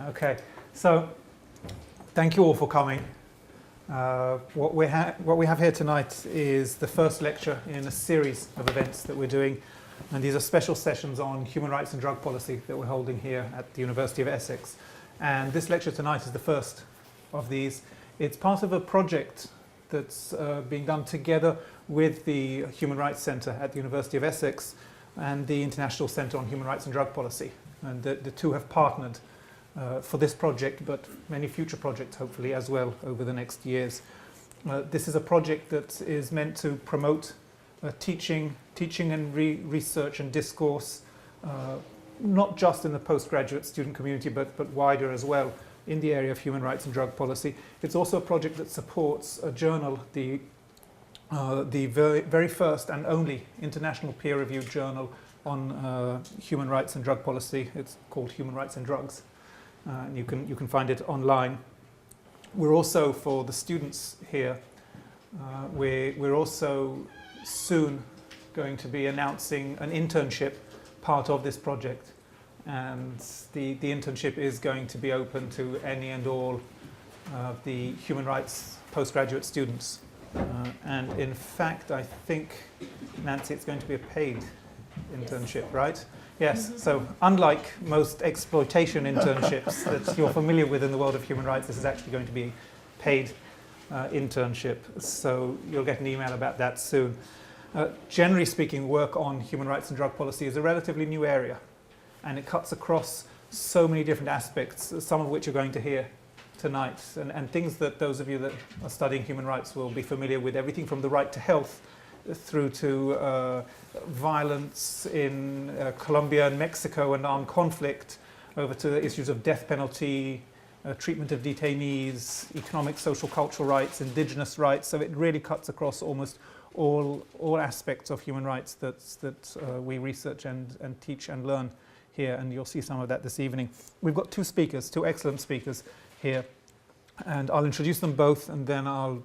Okay, so thank you all for coming. What we have here tonight is the first lecture in a series of events that we're doing, and these are special sessions on human rights and drug policy that we're holding here at the University of Essex. And this lecture tonight is the first of these. It's part of a project that's being done together with the Human Rights Centre at the University of Essex and the International Centre on Human Rights and Drug Policy. And the two have partnered for this project, but many future projects hopefully as well over the next years. This is a project that is meant to promote teaching and research and discourse, not just in the postgraduate student community, but wider as well in the area of human rights and drug policy. It's also a project that supports a journal, the very first and only international peer-reviewed journal on human rights and drug policy. It's called Human Rights and Drugs. And you can find it online. We're also, for the students here, we're also soon going to be announcing an internship part of this project, and the internship is going to be open to any and all the human rights postgraduate students. And in fact, I think, Nancy, it's going to be a paid internship, right? Yes, so unlike most exploitation internships that you're familiar with in the world of human rights, this is actually going to be a paid internship. So you'll get an email about that soon. Generally speaking, work on human rights and drug policy is a relatively new area, and it cuts across so many different aspects, some of which you're going to hear tonight, and things that those of you that are studying human rights will be familiar with, everything from the right to health through to violence in Colombia and Mexico and armed conflict, over to the issues of death penalty, treatment of detainees, economic, social, cultural rights, indigenous rights. So it really cuts across almost all aspects of human rights that we research and teach and learn here, and you'll see some of that this evening. We've got two excellent speakers here, and I'll introduce them both, and then I'll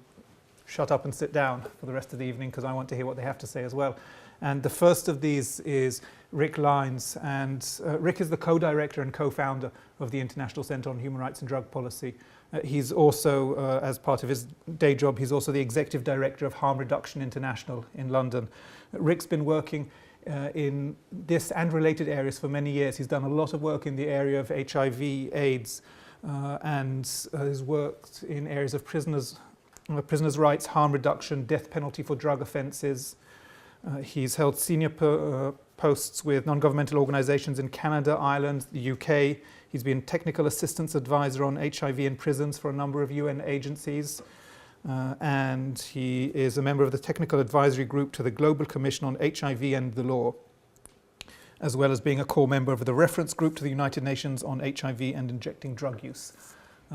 shut up and sit down for the rest of the evening because I want to hear what they have to say as well. And the first of these is Rick Lines, and Rick is the co-director and co-founder of the International Centre on Human Rights and Drug Policy. He's also, as part of his day job, he's also the executive director of Harm Reduction International in London. Rick's been working in this and related areas for many years. He's done a lot of work in the area of HIV, AIDS, and has worked in areas of prisoners' rights, harm reduction, death penalty for drug offences. He's held senior posts with non-governmental organisations in Canada, Ireland, the UK. He's been technical assistance advisor on HIV in prisons for a number of UN agencies. And he is a member of the technical advisory group to the Global Commission on HIV and the Law, as well as being a core member of the reference group to the United Nations on HIV and injecting drug use.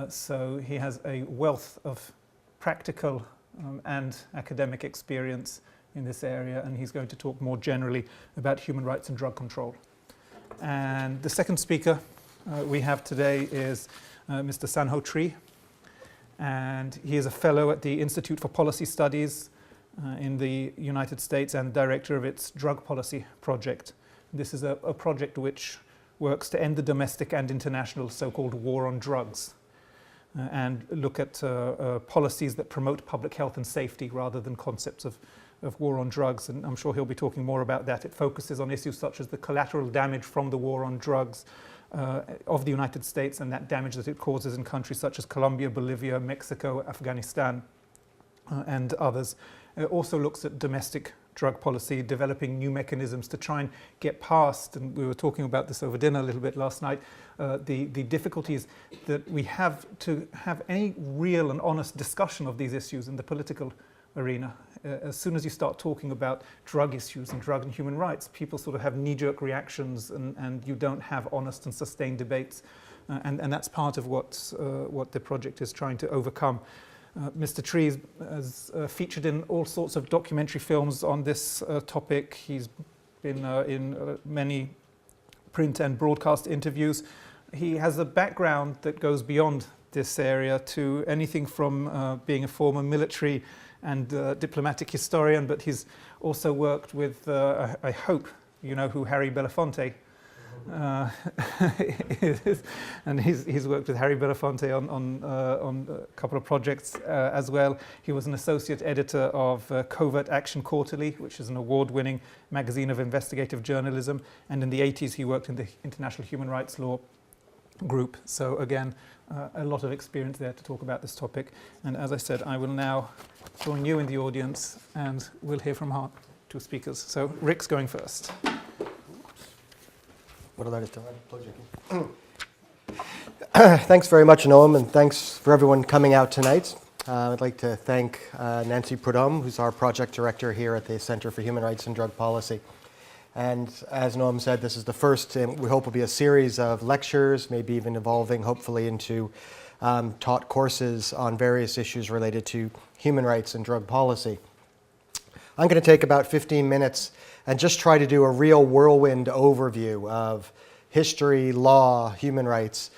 So he has a wealth of practical and academic experience in this area, and he's going to talk more generally about human rights and drug control. And the second speaker we have today is Mr. Sanho Tree, and he is a fellow at the Institute for Policy Studies in the United States and director of its drug policy project. This is a project which works to end the domestic and international so-called war on drugs, and look at policies that promote public health and safety rather than concepts of war on drugs. And I'm sure he'll be talking more about that. It focuses on issues such as the collateral damage from the war on drugs of the United States, and that damage that it causes in countries such as Colombia, Bolivia, Mexico, Afghanistan, and others. It also looks at domestic drug policy, developing new mechanisms to try and get past, and we were talking about this over dinner a little bit last night, the difficulties that we have to have any real and honest discussion of these issues in the political arena. As soon as you start talking about drug issues and drug and human rights, people sort of have knee-jerk reactions, and you don't have honest and sustained debates, and that's part of what the project is trying to overcome. Mr. Tree has featured in all sorts of documentary films on this topic. He's been in many print and broadcast interviews. He has a background that goes beyond this area to anything from being a former military and diplomatic historian, but he's also worked with, I hope you know who Harry Belafonte and he's worked with Harry Belafonte on a couple of projects as well. He was an associate editor of Covert Action Quarterly, which is an award-winning magazine of investigative journalism, and in the 80s he worked in the International Human Rights Law group. So again, a lot of experience there to talk about this topic. And as I said, I will now join you in the audience and we'll hear from our two speakers. So Rick's going first. Thanks very much, Noam, and thanks for everyone coming out tonight. I'd like to thank Nancy Prudhomme, who's our project director here at the Center for Human Rights and Drug Policy. And as Noam said, this is the first, we hope will be a series of lectures, maybe even evolving hopefully into taught courses on various issues related to human rights and drug policy. I'm going to take about 15 minutes and just try to do a real whirlwind overview of history, law, human rights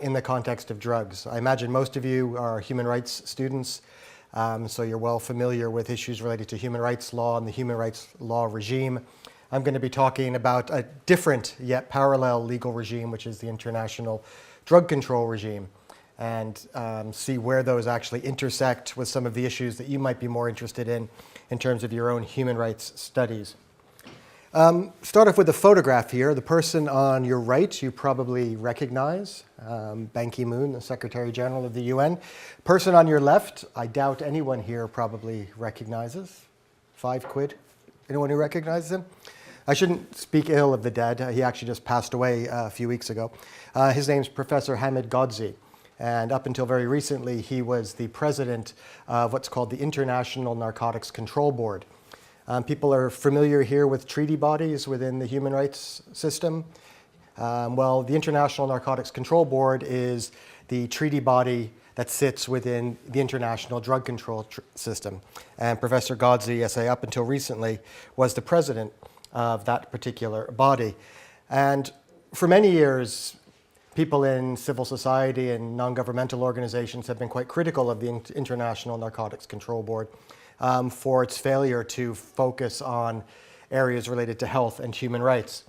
in the context of drugs. I imagine most of you are human rights students, so you're well familiar with issues related to human rights law and the human rights law regime. I'm going to be talking about a different yet parallel legal regime, which is the international drug control regime, and see where those actually intersect with some of the issues that you might be more interested in terms of your own human rights studies. Start off with a photograph here. The person on your right you probably recognize, Ban Ki-moon, the Secretary General of the UN. Person on your left, I doubt anyone here probably recognizes. £5. Anyone who recognizes him? I shouldn't speak ill of the dead. He actually just passed away a few weeks ago. His name's Professor Hamid Ghodzi. And up until very recently, he was the president of what's called the International Narcotics Control Board. People are familiar here with treaty bodies within the human rights system. Well, the International Narcotics Control Board is the treaty body that sits within the international drug control system. And Professor Ghodzi, as I say, up until recently, was the president of that particular body. And for many years, people in civil society and non-governmental organizations have been quite critical of the International Narcotics Control Board for its failure to focus on areas related to health and human rights.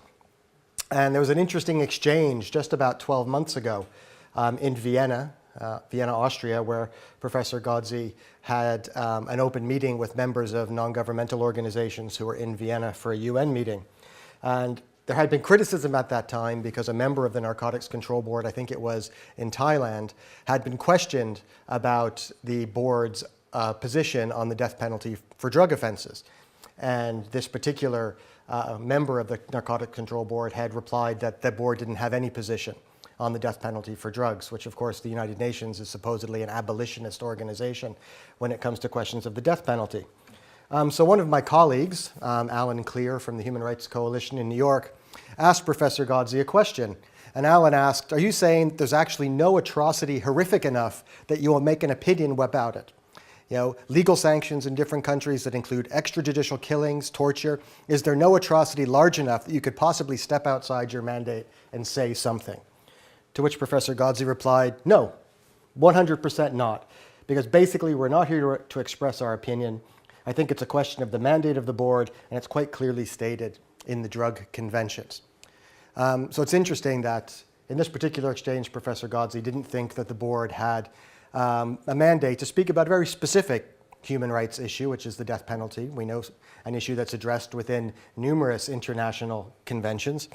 And there was an interesting exchange just about 12 months ago in Vienna, Austria, where Professor Ghodzi had an open meeting with members of non-governmental organizations who were in Vienna for a UN meeting. And there had been criticism at that time because a member of the Narcotics Control Board, I think it was in Thailand, had been questioned about the board's position on the death penalty for drug offenses. And this particular member of the Narcotics Control Board had replied that the board didn't have any position on the death penalty for drugs, which of course the United Nations is supposedly an abolitionist organization when it comes to questions of the death penalty. So one of my colleagues, Alan Clear from the Human Rights Coalition in New York, asked Professor Ghodzi a question. And Alan asked, are you saying there's actually no atrocity horrific enough that you will make an opinion about it? You know, legal sanctions in different countries that include extrajudicial killings, torture. Is there no atrocity large enough that you could possibly step outside your mandate and say something? To which Professor Ghodzi replied, no, 100% not. Because basically we're not here to express our opinion. I think it's a question of the mandate of the board, and it's quite clearly stated in the drug conventions. So it's interesting that in this particular exchange, Professor Ghodzi didn't think that the board had a mandate to speak about a very specific human rights issue, which is the death penalty. We know an issue that's addressed within numerous international conventions.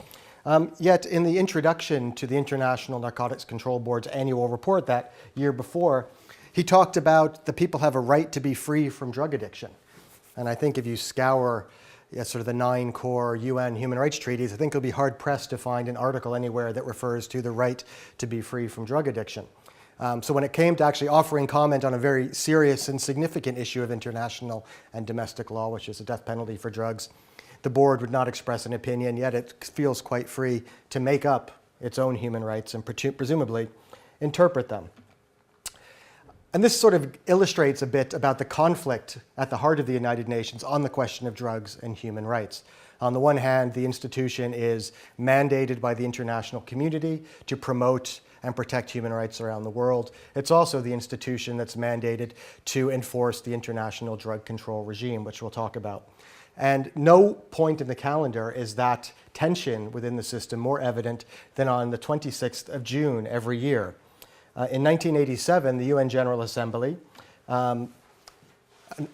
Yet in the introduction to the International Narcotics Control Board's annual report that year before, he talked about the people have a right to be free from drug addiction. And I think if you scour sort of the 9 core UN human rights treaties, I think you'll be hard-pressed to find an article anywhere that refers to the right to be free from drug addiction. So when it came to actually offering comment on a very serious and significant issue of international and domestic law, which is the death penalty for drugs, the board would not express an opinion, yet it feels quite free to make up its own human rights and presumably interpret them. And this sort of illustrates a bit about the conflict at the heart of the United Nations on the question of drugs and human rights. On the one hand, the institution is mandated by the international community to promote and protect human rights around the world. It's also the institution that's mandated to enforce the international drug control regime, which we'll talk about. And no point in the calendar is that tension within the system more evident than on the 26th of June every year. In 1987, the UN General Assembly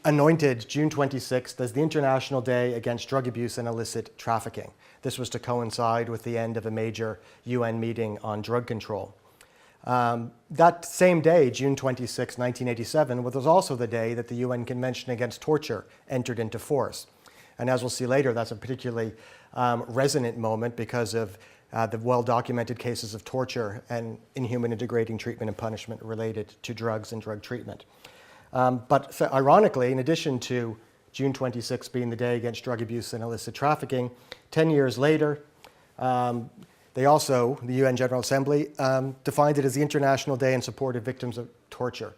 anointed June 26th as the International Day Against Drug Abuse and Illicit Trafficking. This was to coincide with the end of a major UN meeting on drug control. That same day, June 26, 1987, was also the day that the UN Convention Against Torture entered into force. And as we'll see later, that's a particularly resonant moment because of the well-documented cases of torture and inhuman and degrading treatment and punishment related to drugs and drug treatment. But ironically, in addition to June 26 being the Day Against Drug Abuse and Illicit Trafficking, 10 years later, they also, the UN General Assembly, defined it as the International Day in Support of Victims of Torture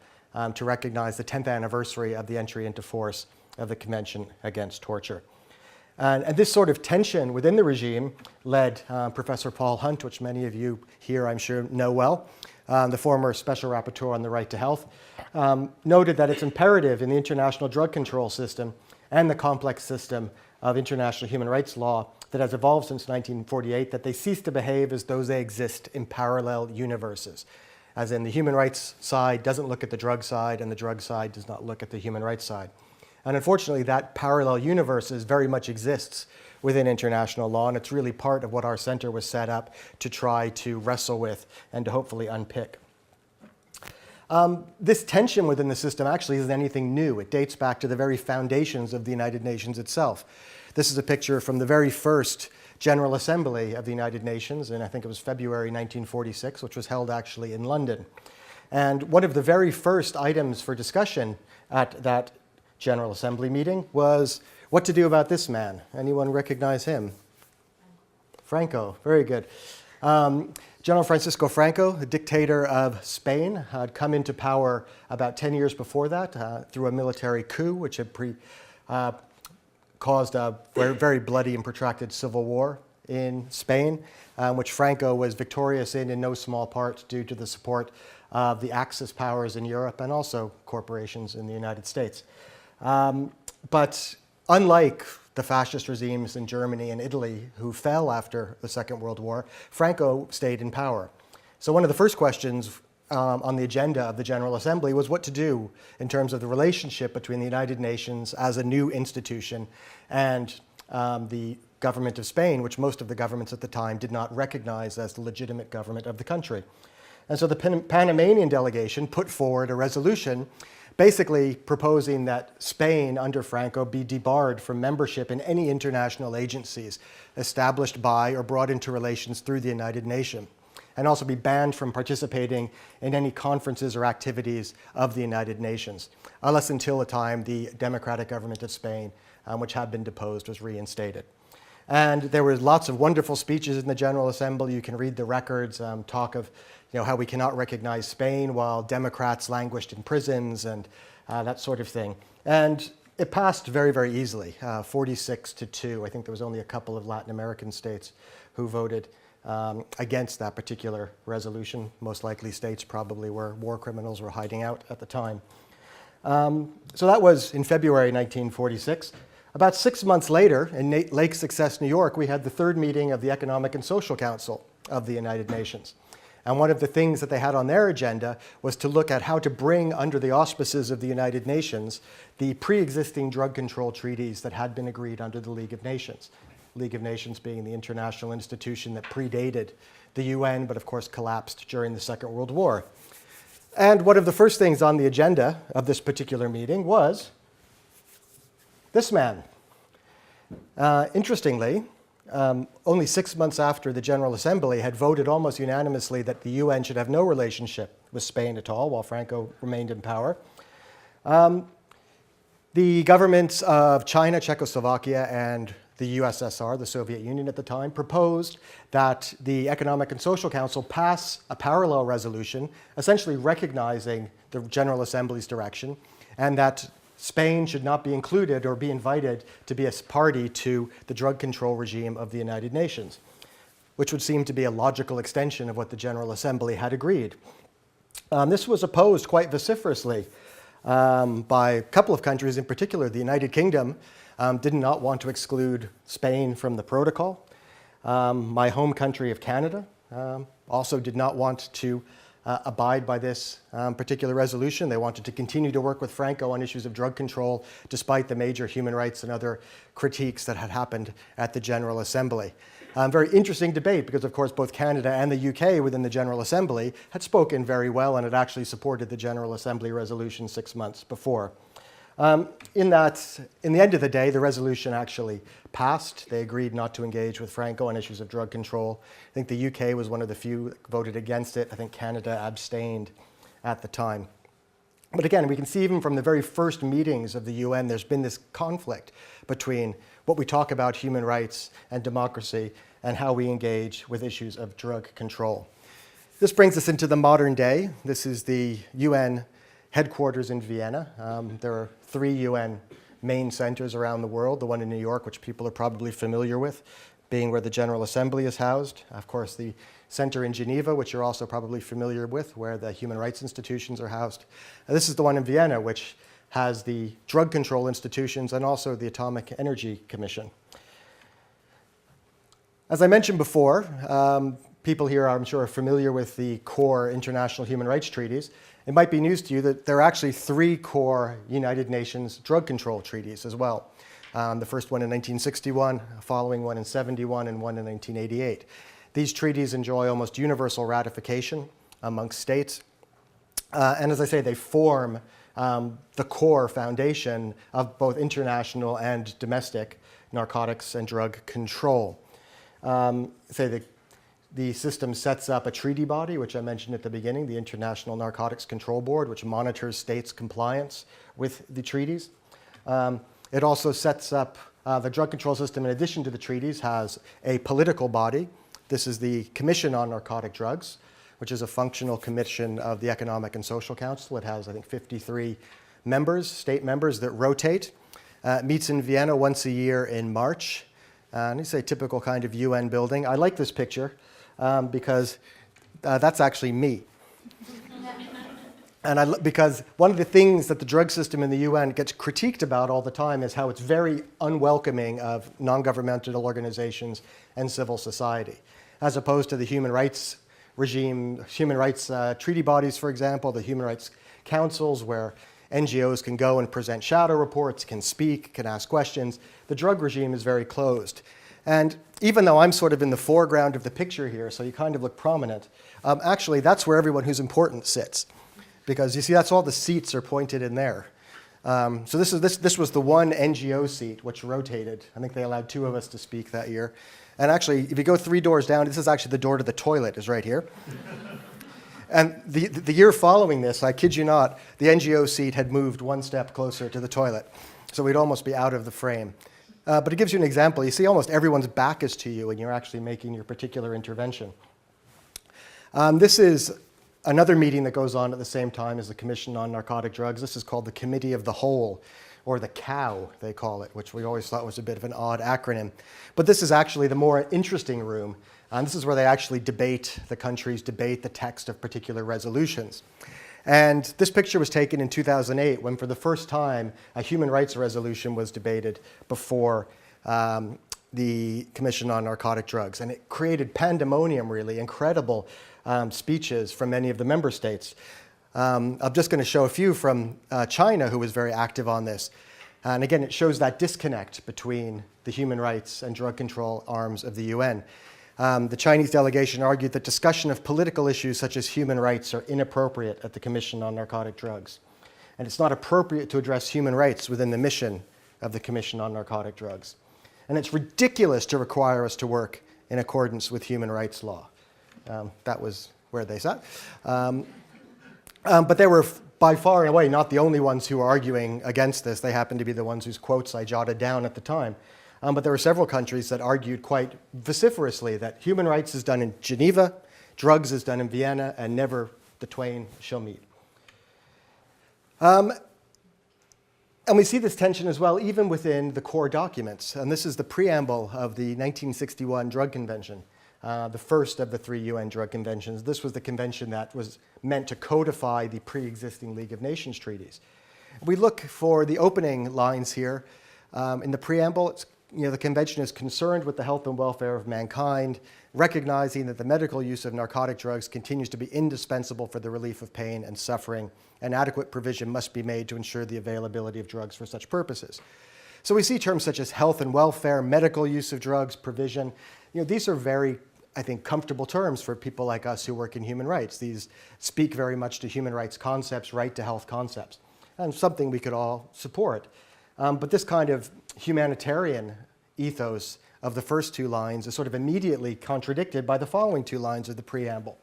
to recognize the 10th anniversary of the entry into force of the Convention Against Torture. And this sort of tension within the regime led Professor Paul Hunt, which many of you here I'm sure know well, the former Special Rapporteur on the Right to Health, noted that it's imperative in the international drug control system and the complex system of international human rights law that has evolved since 1948 that they cease to behave as though they exist in parallel universes. As in, the human rights side doesn't look at the drug side and the drug side does not look at the human rights side. And unfortunately, that parallel universe very much exists within international law, and it's really part of what our center was set up to try to wrestle with and to hopefully unpick. This tension within the system actually isn't anything new. It dates back to the very foundations of the United Nations itself. This is a picture from the very first General Assembly of the United Nations, and I think it was February 1946, which was held actually in London. And one of the very first items for discussion at that General Assembly meeting was what to do about this man. Anyone recognize him? Franco, very good. General Francisco Franco, the dictator of Spain, had come into power about 10 years before that through a military coup, which had caused a very bloody and protracted civil war in Spain, which Franco was victorious in no small part due to the support of the Axis powers in Europe and also corporations in the United States. But unlike the fascist regimes in Germany and Italy who fell after the Second World War, Franco stayed in power. So one of the first questions on the agenda of the General Assembly was what to do in terms of the relationship between the United Nations as a new institution and the government of Spain, which most of the governments at the time did not recognize as the legitimate government of the country. And so the Panamanian delegation put forward a resolution basically proposing that Spain under Franco be debarred from membership in any international agencies established by or brought into relations through the United Nations, and also be banned from participating in any conferences or activities of the United Nations, unless until the time the democratic government of Spain, which had been deposed, was reinstated. And there were lots of wonderful speeches in the General Assembly. You can read the records, talk of how we cannot recognize Spain while Democrats languished in prisons and that sort of thing. And it passed very, very easily, 46-2. I think there was only a couple of Latin American states who voted against that particular resolution, most likely states probably where war criminals were hiding out at the time. So that was in February 1946. About 6 months later, in Lake Success, New York, we had the third meeting of the Economic and Social Council of the United Nations. And one of the things that they had on their agenda was to look at how to bring under the auspices of the United Nations the pre-existing drug control treaties that had been agreed under the League of Nations. League of Nations being the international institution that predated the UN, but of course collapsed during the Second World War. And one of the first things on the agenda of this particular meeting was this man. Interestingly, only 6 months after the General Assembly had voted almost unanimously that the UN should have no relationship with Spain at all while Franco remained in power, the governments of China, Czechoslovakia, and the USSR, the Soviet Union at the time, proposed that the Economic and Social Council pass a parallel resolution, essentially recognizing the General Assembly's direction, and that Spain should not be included or be invited to be a party to the drug control regime of the United Nations, which would seem to be a logical extension of what the General Assembly had agreed. This was opposed quite vociferously by a couple of countries, in particular the United Kingdom, did not want to exclude Spain from the protocol. My home country of Canada also did not want to abide by this particular resolution. They wanted to continue to work with Franco on issues of drug control, despite the major human rights and other critiques that had happened at the General Assembly. Very interesting debate because, of course, both Canada and the UK within the General Assembly had spoken very well and had actually supported the General Assembly resolution 6 months before. In the end of the day, the resolution actually passed. They agreed not to engage with Franco on issues of drug control. I think the UK was one of the few that voted against it. I think Canada abstained at the time. But again, we can see even from the very first meetings of the UN, there's been this conflict between what we talk about human rights and democracy and how we engage with issues of drug control. This brings us into the modern day. This is the UN headquarters in Vienna. There are 3 UN main centers around the world, the one in New York, which people are probably familiar with, being where the General Assembly is housed. Of course, the center in Geneva, which you're also probably familiar with, where the human rights institutions are housed. This is the one in Vienna, which has the drug control institutions and also the Atomic Energy Commission. As I mentioned before, people here, I'm sure, are familiar with the core international human rights treaties. It might be news to you that there are actually 3 core United Nations drug control treaties as well. The first one in 1961, a following one in 71, and one in 1988. These treaties enjoy almost universal ratification amongst states. And as I say, they form the core foundation of both international and domestic narcotics and drug control. The system sets up a treaty body, which I mentioned at the beginning, the International Narcotics Control Board, which monitors states' compliance with the treaties. It also sets up the drug control system, in addition to the treaties, has a political body. This is the Commission on Narcotic Drugs, which is a functional commission of the Economic and Social Council. It has, I think, 53 members, state members that rotate. It meets in Vienna once a year in March. And it's a typical kind of UN building. I like this picture because that's actually me. And because one of the things that the drug system in the UN gets critiqued about all the time is how it's very unwelcoming of non-governmental organizations and civil society, as opposed to the human rights regime, human rights treaty bodies, for example, the human rights councils where NGOs can go and present shadow reports, can speak, can ask questions. The drug regime is very closed. And even though I'm sort of in the foreground of the picture here, so you kind of look prominent, actually that's where everyone who's important sits. Because you see, that's all the seats are pointed in there. So this was the one NGO seat which rotated. I think they allowed 2 of us to speak that year. And actually, if you go 3 doors down, this is actually the door to the toilet is right here. And the year following this, I kid you not, the NGO seat had moved 1 step closer to the toilet. So we'd almost be out of the frame. But it gives you an example. You see almost everyone's back is to you when you're actually making your particular intervention. This is another meeting that goes on at the same time as the Commission on Narcotic Drugs. This is called the Committee of the Whole, or the COW, they call it, which we always thought was a bit of an odd acronym. But this is actually the more interesting room. And this is where they actually debate, the countries debate the text of particular resolutions. And this picture was taken in 2008 when for the first time a human rights resolution was debated before the Commission on Narcotic Drugs. And it created pandemonium, really, incredible speeches from many of the member states. I'm just going to show a few from China, who was very active on this. And again, it shows that disconnect between the human rights and drug control arms of the UN. The Chinese delegation argued that discussion of political issues such as human rights are inappropriate at the Commission on Narcotic Drugs. And it's not appropriate to address human rights within the mission of the Commission on Narcotic Drugs. And it's ridiculous to require us to work in accordance with human rights law. That was where they sat. But they were by far and away not the only ones who were arguing against this. They happened to be the ones whose quotes I jotted down at the time. But there were several countries that argued quite vociferously that human rights is done in Geneva, drugs is done in Vienna, and never the twain shall meet. And we see this tension as well even within the core documents. And this is the preamble of the 1961 Drug Convention, the first of the 3 UN drug conventions. This was the convention that was meant to codify the pre-existing League of Nations treaties. We look for the opening lines here. In the preamble, the convention is concerned with the health and welfare of mankind, recognizing that the medical use of narcotic drugs continues to be indispensable for the relief of pain and suffering, and adequate provision must be made to ensure the availability of drugs for such purposes. So we see terms such as health and welfare, medical use of drugs, provision. These are very, I think, comfortable terms for people like us who work in human rights. These speak very much to human rights concepts, right to health concepts, and something we could all support. But this kind of humanitarian ethos of the first two lines is sort of immediately contradicted by the following two lines of the preamble,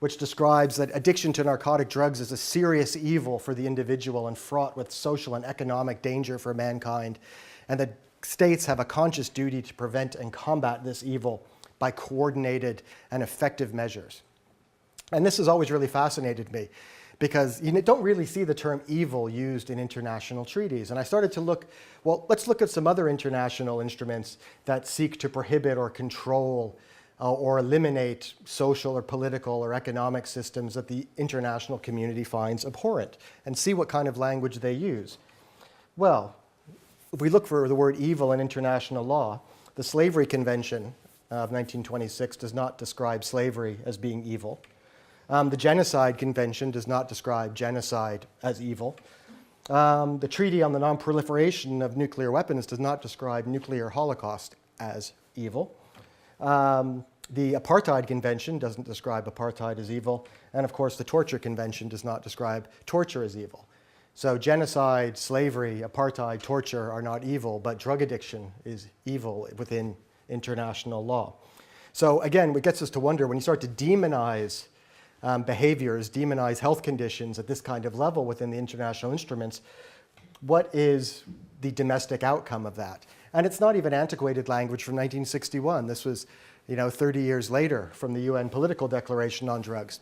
which describes that addiction to narcotic drugs is a serious evil for the individual and fraught with social and economic danger for mankind, and that states have a conscious duty to prevent and combat this evil by coordinated and effective measures. And this has always really fascinated me, because you don't really see the term evil used in international treaties. And I started to look, well, let's look at some other international instruments that seek to prohibit or control or eliminate social or political or economic systems that the international community finds abhorrent, and see what kind of language they use. Well, if we look for the word evil in international law, the Slavery Convention of 1926 does not describe slavery as being evil. The Genocide Convention does not describe genocide as evil. The Treaty on the Non-Proliferation of Nuclear Weapons does not describe nuclear holocaust as evil. The Apartheid Convention doesn't describe apartheid as evil. And of course, the Torture Convention does not describe torture as evil. So genocide, slavery, apartheid, torture are not evil, but drug addiction is evil within international law. So again, what gets us to wonder, when you start to demonize behaviors, demonize health conditions at this kind of level within the international instruments, what is the domestic outcome of that? And it's not even antiquated language from 1961. This was 30 years later from the UN Political Declaration on Drugs.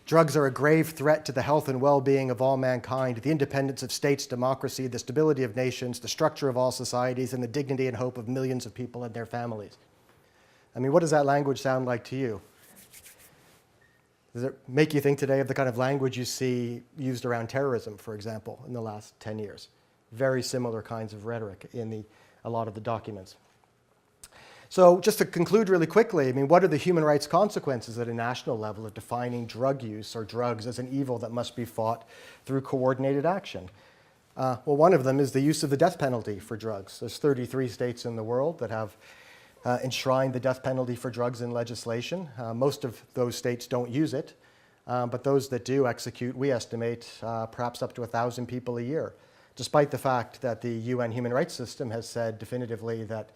Drugs are a grave threat to the health and well-being of all mankind, the independence of states, democracy, the stability of nations, the structure of all societies, and the dignity and hope of millions of people and their families. I mean, what does that language sound like to you? Does it make you think today of the kind of language you see used around terrorism, for example, in the last 10 years? Very similar kinds of rhetoric in a lot of the documents. So just to conclude really quickly, I mean, what are the human rights consequences at a national level of defining drug use or drugs as an evil that must be fought through coordinated action? Well, one of them is the use of the death penalty for drugs. There's 33 states in the world that have enshrined the death penalty for drugs in legislation. Most of those states don't use it, but those that do execute, we estimate, perhaps up to 1,000 people a year, despite the fact that the UN human rights system has said definitively that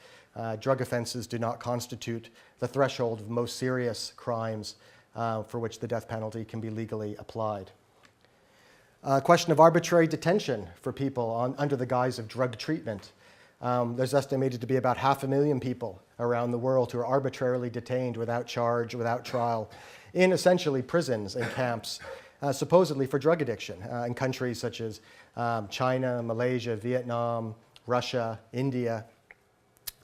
drug offenses do not constitute the threshold of most serious crimes for which the death penalty can be legally applied. Question of arbitrary detention for people under the guise of drug treatment. There's estimated to be about 500,000 people around the world who are arbitrarily detained without charge, without trial, in essentially prisons and camps, supposedly for drug addiction, in countries such as China, Malaysia, Vietnam, Russia, India.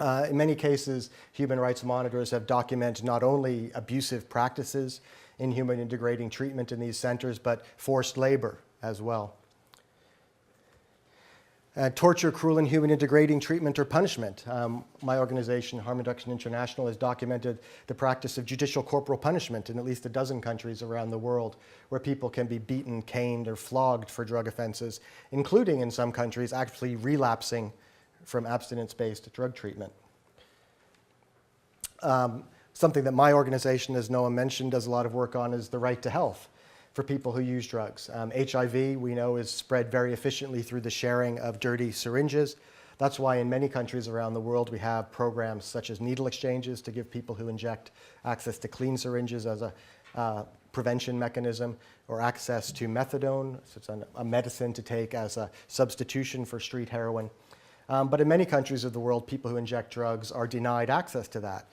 In many cases, human rights monitors have documented not only abusive practices in human integrating treatment in these centers, but forced labor as well. Torture, cruel, inhuman integrating treatment or punishment. My organization, Harm Reduction International, has documented the practice of judicial corporal punishment in at least a dozen countries around the world, where people can be beaten, caned, or flogged for drug offenses, including in some countries actually relapsing from abstinence-based drug treatment. Something that my organization, as Noah mentioned, does a lot of work on is the right to health for people who use drugs. HIV, we know, is spread very efficiently through the sharing of dirty syringes. That's why in many countries around the world we have programs such as needle exchanges to give people who inject access to clean syringes as a prevention mechanism, or access to methadone, so it's a medicine to take as a substitution for street heroin. But in many countries of the world, people who inject drugs are denied access to that.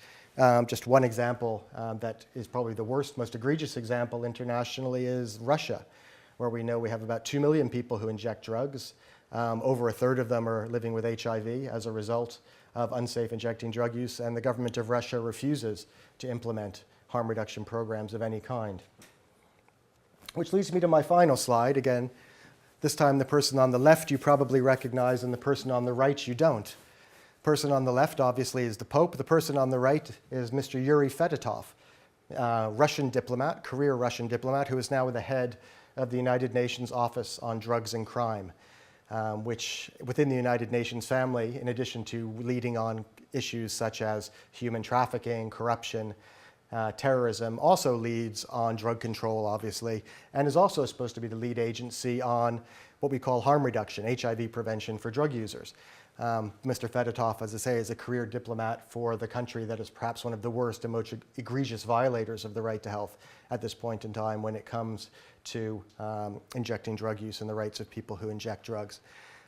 Just one example that is probably the worst, most egregious example internationally is Russia, where we know we have about 2 million people who inject drugs. Over a third of them are living with HIV as a result of unsafe injecting drug use, and the government of Russia refuses to implement harm reduction programs of any kind. Which leads me to my final slide. Again, This time the person on the left you probably recognize, and the person on the right you don't. The person on the left obviously is the Pope. The person on the right is Mr. Yuri Fedotov, Russian diplomat, career Russian diplomat, who is now the head of the United Nations Office on Drugs and Crime, which within the United Nations family, in addition to leading on issues such as human trafficking, corruption, terrorism, also leads on drug control, obviously, and is also supposed to be the lead agency on what we call harm reduction, HIV prevention for drug users. Mr. Fedotov, as I say, is a career diplomat for the country that is perhaps one of the worst and most egregious violators of the right to health at this point in time when it comes to injecting drug use and the rights of people who inject drugs.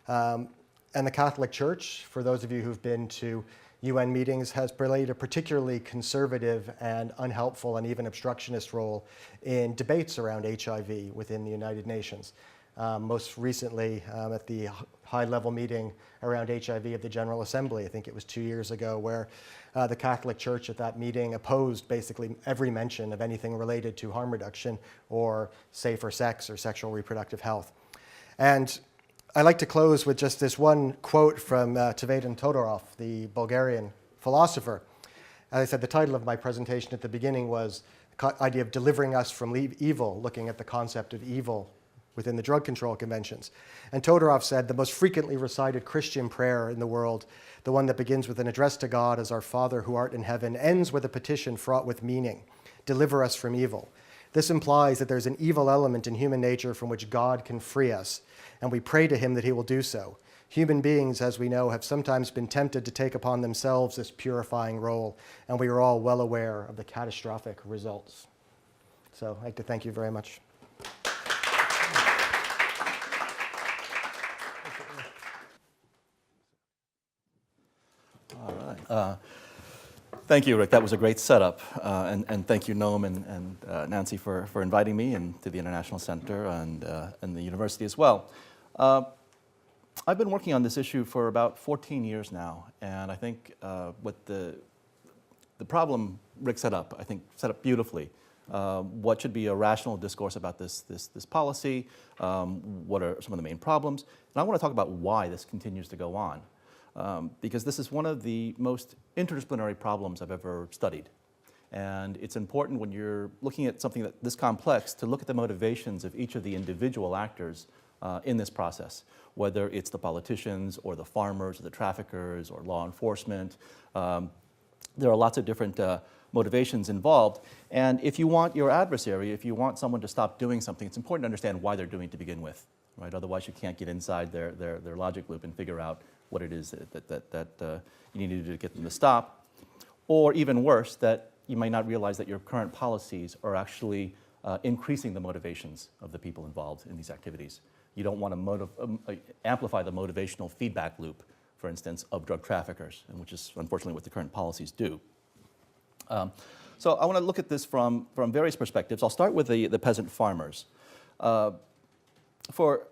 And the Catholic Church, for those of you who've been to UN meetings, has played a particularly conservative and unhelpful and even obstructionist role in debates around HIV within the United Nations. Most recently at the high-level meeting around HIV of the General Assembly, I think it was 2 years ago, where the Catholic Church at that meeting opposed basically every mention of anything related to harm reduction or safer sex or sexual reproductive health. And I like to close with just this one quote from Tvedan Todorov, the Bulgarian philosopher. As I said, the title of my presentation at the beginning was the idea of delivering us from evil, looking at the concept of evil within the drug control conventions. And Todorov said, the most frequently recited Christian prayer in the world, the one that begins with an address to God as our Father who art in heaven, ends with a petition fraught with meaning, deliver us from evil. This implies that there's an evil element in human nature from which God can free us, and we pray to him that he will do so. Human beings, as we know, have sometimes been tempted to take upon themselves this purifying role, and we are all well aware of the catastrophic results. So I'd like to thank you very much. All right. Thank you, Rick. That was a great setup. And thank you, Noam and Nancy, for inviting me and to the International Center and the university as well. I've been working on this issue for about 14 years now, and I think what the problem Rick set up, I think set up beautifully. What should be a rational discourse about this policy? What are some of the main problems? And I want to talk about why this continues to go on. Because this is one of the most interdisciplinary problems I've ever studied. And it's important when you're looking at something this complex to look at the motivations of each of the individual actors in this process, whether it's the politicians or the farmers or the traffickers or law enforcement. There are lots of different motivations involved. And if you want your adversary, if you want someone to stop doing something, it's important to understand why they're doing it to begin with, right? Otherwise you can't get inside their logic loop and figure out what it is that you need to do to get them to stop. Or even worse, that you might not realize that your current policies are actually increasing the motivations of the people involved in these activities. You don't want to amplify the motivational feedback loop, for instance, of drug traffickers, and which is unfortunately what the current policies do. So I want to look at this from various perspectives. I'll start with the peasant farmers. For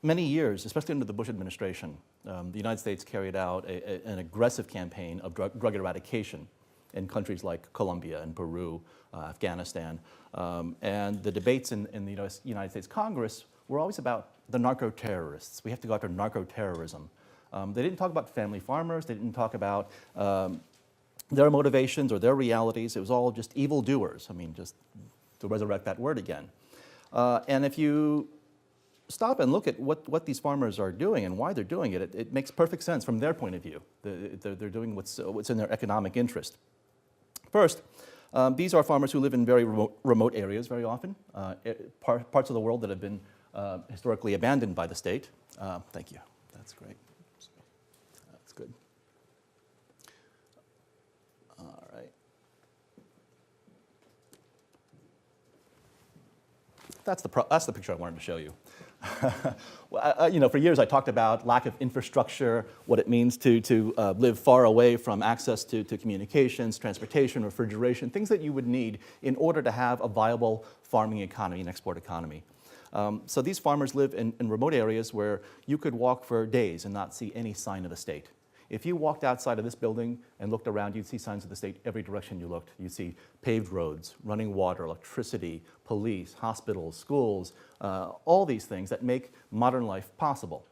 many years, especially under the Bush administration, the United States carried out an aggressive campaign of drug eradication in countries like Colombia and Peru, Afghanistan. And the debates in the United States Congress were always about the narco-terrorists. We have to go after narco-terrorism. They didn't talk about family farmers. They didn't talk about their motivations or their realities. It was all just evildoers. I mean, just to resurrect that word again. And if you stop and look at what these farmers are doing and why they're doing it, it makes perfect sense from their point of view. They're doing what's in their economic interest. First, these are farmers who live in very remote areas very often, parts of the world that have been historically abandoned by the state. Thank you. That's great. That's good. All right. That's the picture I wanted to show you. Well, for years I talked about lack of infrastructure, what it means to live far away from access to communications, transportation, refrigeration, things that you would need in order to have a viable farming economy and export economy. So these farmers live in remote areas where you could walk for days and not see any sign of the state. If you walked outside of this building and looked around, you'd see signs of the state every direction you looked. You'd see paved roads, running water, electricity, police, hospitals, schools, all these things that make modern life possible.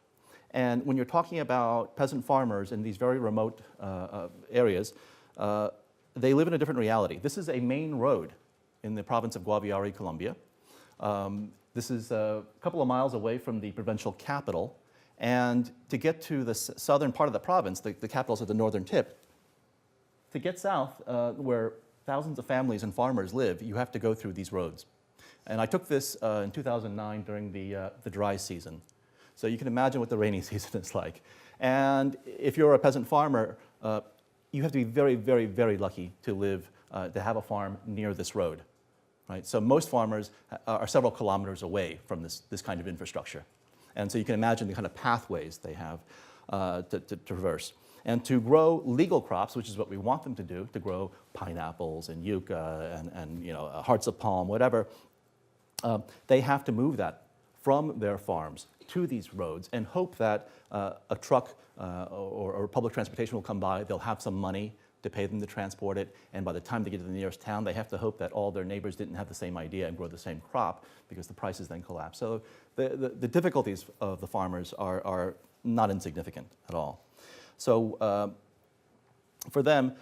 And when you're talking about peasant farmers in these very remote areas, they live in a different reality. This is a main road in the province of Guaviare, Colombia. This is a couple of miles away from the provincial capital. And to get to the southern part of the province, the capital's at the northern tip, to get south, where thousands of families and farmers live, you have to go through these roads. And I took this in 2009 during the dry season. So you can imagine what the rainy season is like. And if you're a peasant farmer, you have to be very, very, very lucky to live, to have a farm near this road. Right? So most farmers are several kilometers away from this kind of infrastructure. And so you can imagine the kind of pathways they have to traverse. And to grow legal crops, which is what we want them to do, to grow pineapples and yucca and hearts of palm, whatever, they have to move that from their farms to these roads and hope that a truck or public transportation will come by, they'll have some money to pay them to transport it, and by the time they get to the nearest town, they have to hope that all their neighbors didn't have the same idea and grow the same crop, because the prices then collapse. So the difficulties of the farmers are not insignificant at all. So for them,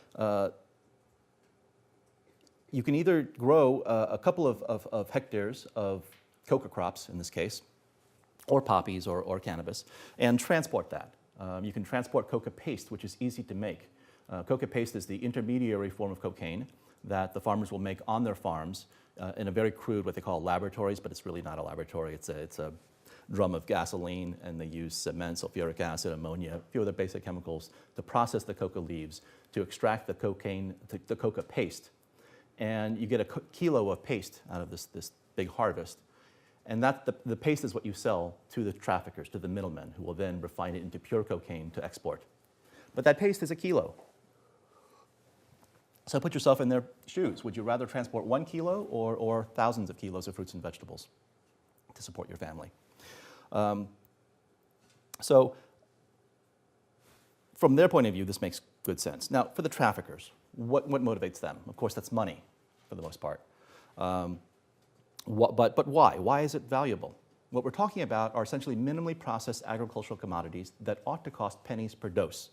you can either grow a couple of hectares of coca crops, in this case, or poppies or cannabis, and transport that. You can transport coca paste, which is easy to make. Coca paste is the intermediary form of cocaine that the farmers will make on their farms in a very crude, what they call laboratories, but it's really not a laboratory. It's a drum of gasoline, and they use cement, sulfuric acid, ammonia, a few other basic chemicals to process the coca leaves, to extract the coca paste. And you get a kilo of paste out of this big harvest. And the paste is what you sell to the traffickers, to the middlemen, who will then refine it into pure cocaine to export. But that paste is a kilo. So put yourself in their shoes. Would you rather transport 1 kilo or thousands of kilos of fruits and vegetables to support your family? So from their point of view, this makes good sense. Now, for the traffickers, what motivates them? Of course, that's money, for the most part. But why? Why is it valuable? What we're talking about are essentially minimally processed agricultural commodities that ought to cost pennies per dose,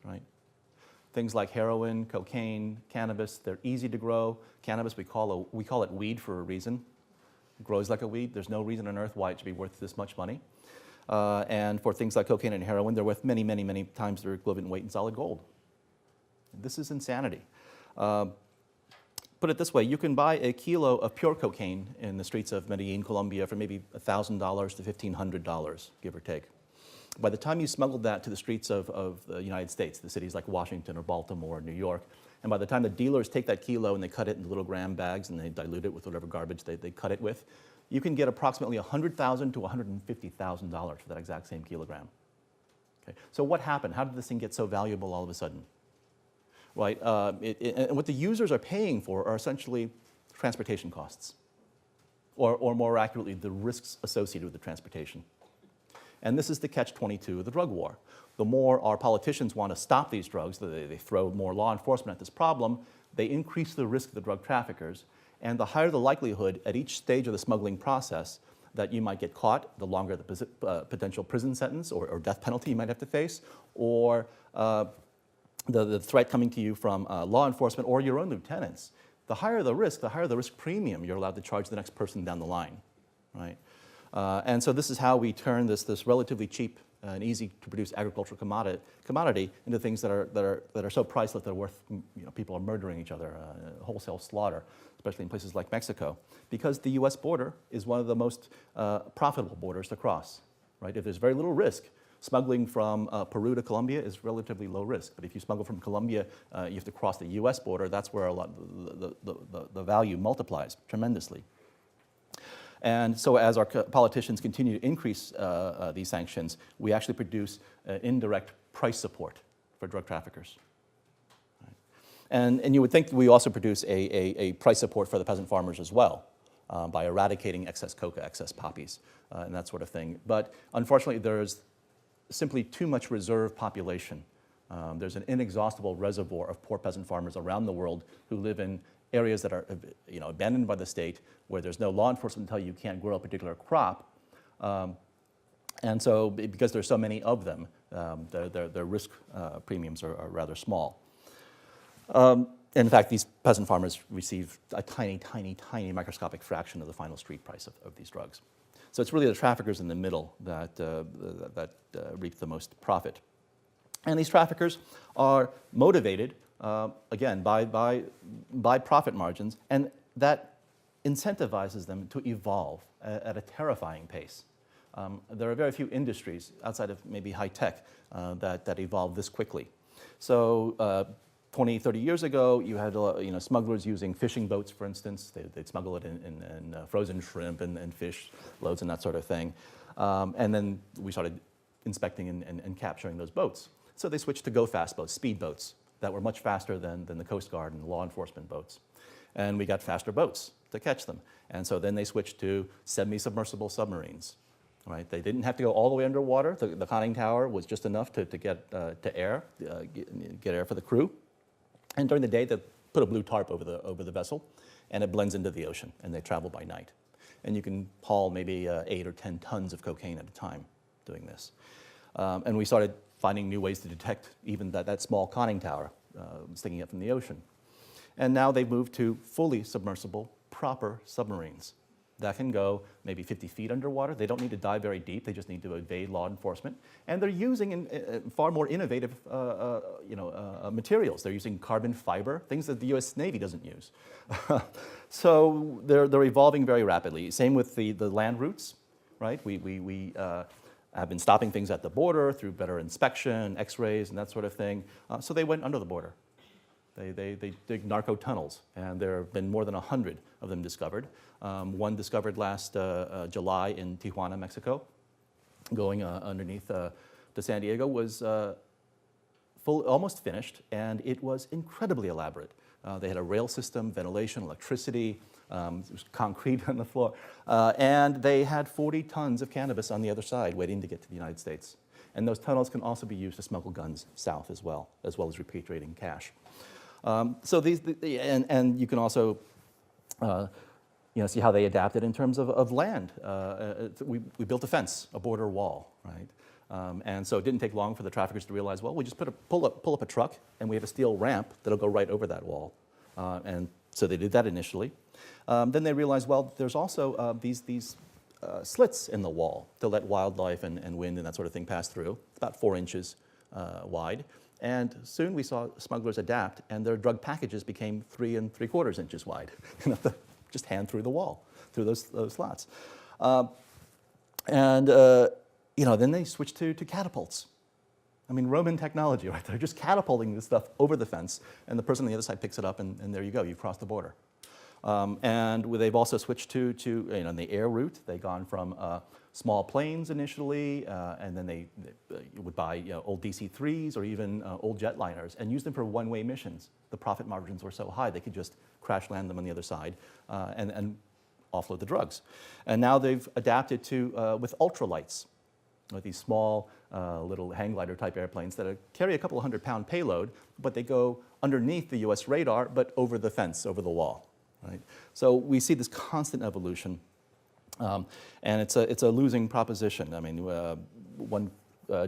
right? Things like heroin, cocaine, cannabis, they're easy to grow. Cannabis, we call it weed for a reason. It grows like a weed. There's no reason on earth why it should be worth this much money. And for things like cocaine and heroin, they're worth many, many, many times their equivalent weight in solid gold. This is insanity. Put it this way, you can buy a kilo of pure cocaine in the streets of Medellin, Colombia for maybe $1,000 to $1,500, give or take. By the time you smuggled that to the streets of the United States, the cities like Washington or Baltimore or New York, and by the time the dealers take that kilo and they cut it into little gram bags and they dilute it with whatever garbage they cut it with, you can get approximately $100,000 to $150,000 for that exact same kilogram. Okay. So what happened? How did this thing get so valuable all of a sudden? Right? And what the users are paying for are essentially transportation costs, or more accurately, the risks associated with the transportation. And this is the catch-22 of the drug war. The more our politicians want to stop these drugs, they throw more law enforcement at this problem, they increase the risk of the drug traffickers, and the higher the likelihood at each stage of the smuggling process that you might get caught, the longer the potential prison sentence or death penalty you might have to face, or the threat coming to you from law enforcement or your own lieutenants. The higher the risk premium you're allowed to charge the next person down the line, right? And so this is how we turn this relatively cheap and easy to produce agricultural commodity into things that are so priceless that they're worth, people are murdering each other, wholesale slaughter, especially in places like Mexico, because the U.S. border is one of the most profitable borders to cross, right? If there's very little risk, smuggling from Peru to Colombia is relatively low risk. But if you smuggle from Colombia, you have to cross the U.S. border. That's where a lot the value multiplies tremendously. And so as our politicians continue to increase these sanctions, we actually produce indirect price support for drug traffickers. Right? And you would think we also produce a price support for the peasant farmers as well by eradicating excess coca, excess poppies, and that sort of thing. But unfortunately, there's simply too much reserve population There's an inexhaustible reservoir of poor peasant farmers around the world who live in areas that are abandoned by the state, where there's no law enforcement to tell you can't grow a particular crop. And so because there's so many of them, their risk premiums are rather small. In fact, these peasant farmers receive a tiny, tiny, tiny microscopic fraction of the final street price of these drugs. So it's really the traffickers in the middle that reap the most profit. And these traffickers are motivated, again, by profit margins, and that incentivizes them to evolve at a terrifying pace. There are very few industries outside of maybe high tech that evolve this quickly. So 20, 30 years ago, you had smugglers using fishing boats, for instance. They'd smuggle it in frozen shrimp and fish loads and that sort of thing. And then we started inspecting and capturing those boats. So they switched to go-fast boats, speed boats, that were much faster than the Coast Guard and law enforcement boats. And we got faster boats to catch them. And so then they switched to semi-submersible submarines. Right? They didn't have to go all the way underwater. The conning tower was just enough to get to air, get air for the crew. And during the day, they put a blue tarp over the vessel, and it blends into the ocean, and they travel by night. And you can haul maybe 8 or 10 tons of cocaine at a time doing this. And we started finding new ways to detect even that small conning tower sticking up from the ocean. And now they've moved to fully submersible, proper submarines that can go maybe 50 feet underwater. They don't need to dive very deep. They just need to evade law enforcement. And they're using far more innovative materials. They're using carbon fiber, things that the US Navy doesn't use. So they're evolving very rapidly. Same with the land routes, right? We have been stopping things at the border through better inspection, x-rays, and that sort of thing. So they went under the border. They dig narco tunnels, and there have been more than 100 of them discovered. One discovered last July in Tijuana, Mexico, going underneath to San Diego, was almost finished, and it was incredibly elaborate. They had a rail system, ventilation, electricity, there was concrete on the floor, and they had 40 tons of cannabis on the other side waiting to get to the United States. And those tunnels can also be used to smuggle guns south as well as repatriating cash. So and you can also see how they adapted in terms of land. We built a fence, a border wall, right? And so it didn't take long for the traffickers to realize, well, we just pull up a truck, and we have a steel ramp that'll go right over that wall. And so they did that initially. Then they realized, well, there's also these slits in the wall to let wildlife and wind and that sort of thing pass through. It's about 4 inches wide. And soon we saw smugglers adapt, and their drug packages became 3 3/4 inches wide. Just hand through the wall, through those slots. Then they switched to catapults. I mean, Roman technology, right? They're just catapulting this stuff over the fence, and the person on the other side picks it up, and there you go, you've crossed the border. And they've also switched to the air route. They've gone from small planes initially, and then they would buy old DC-3s or even old jetliners and use them for one-way missions. The profit margins were so high they could just crash land them on the other side and offload the drugs. And now they've adapted to with ultralights, with these small little hang glider type airplanes that carry a couple of 100-pound payload, but they go underneath the US radar, but over the fence, over the wall. Right? So we see this constant evolution, and it's a losing proposition. I mean, one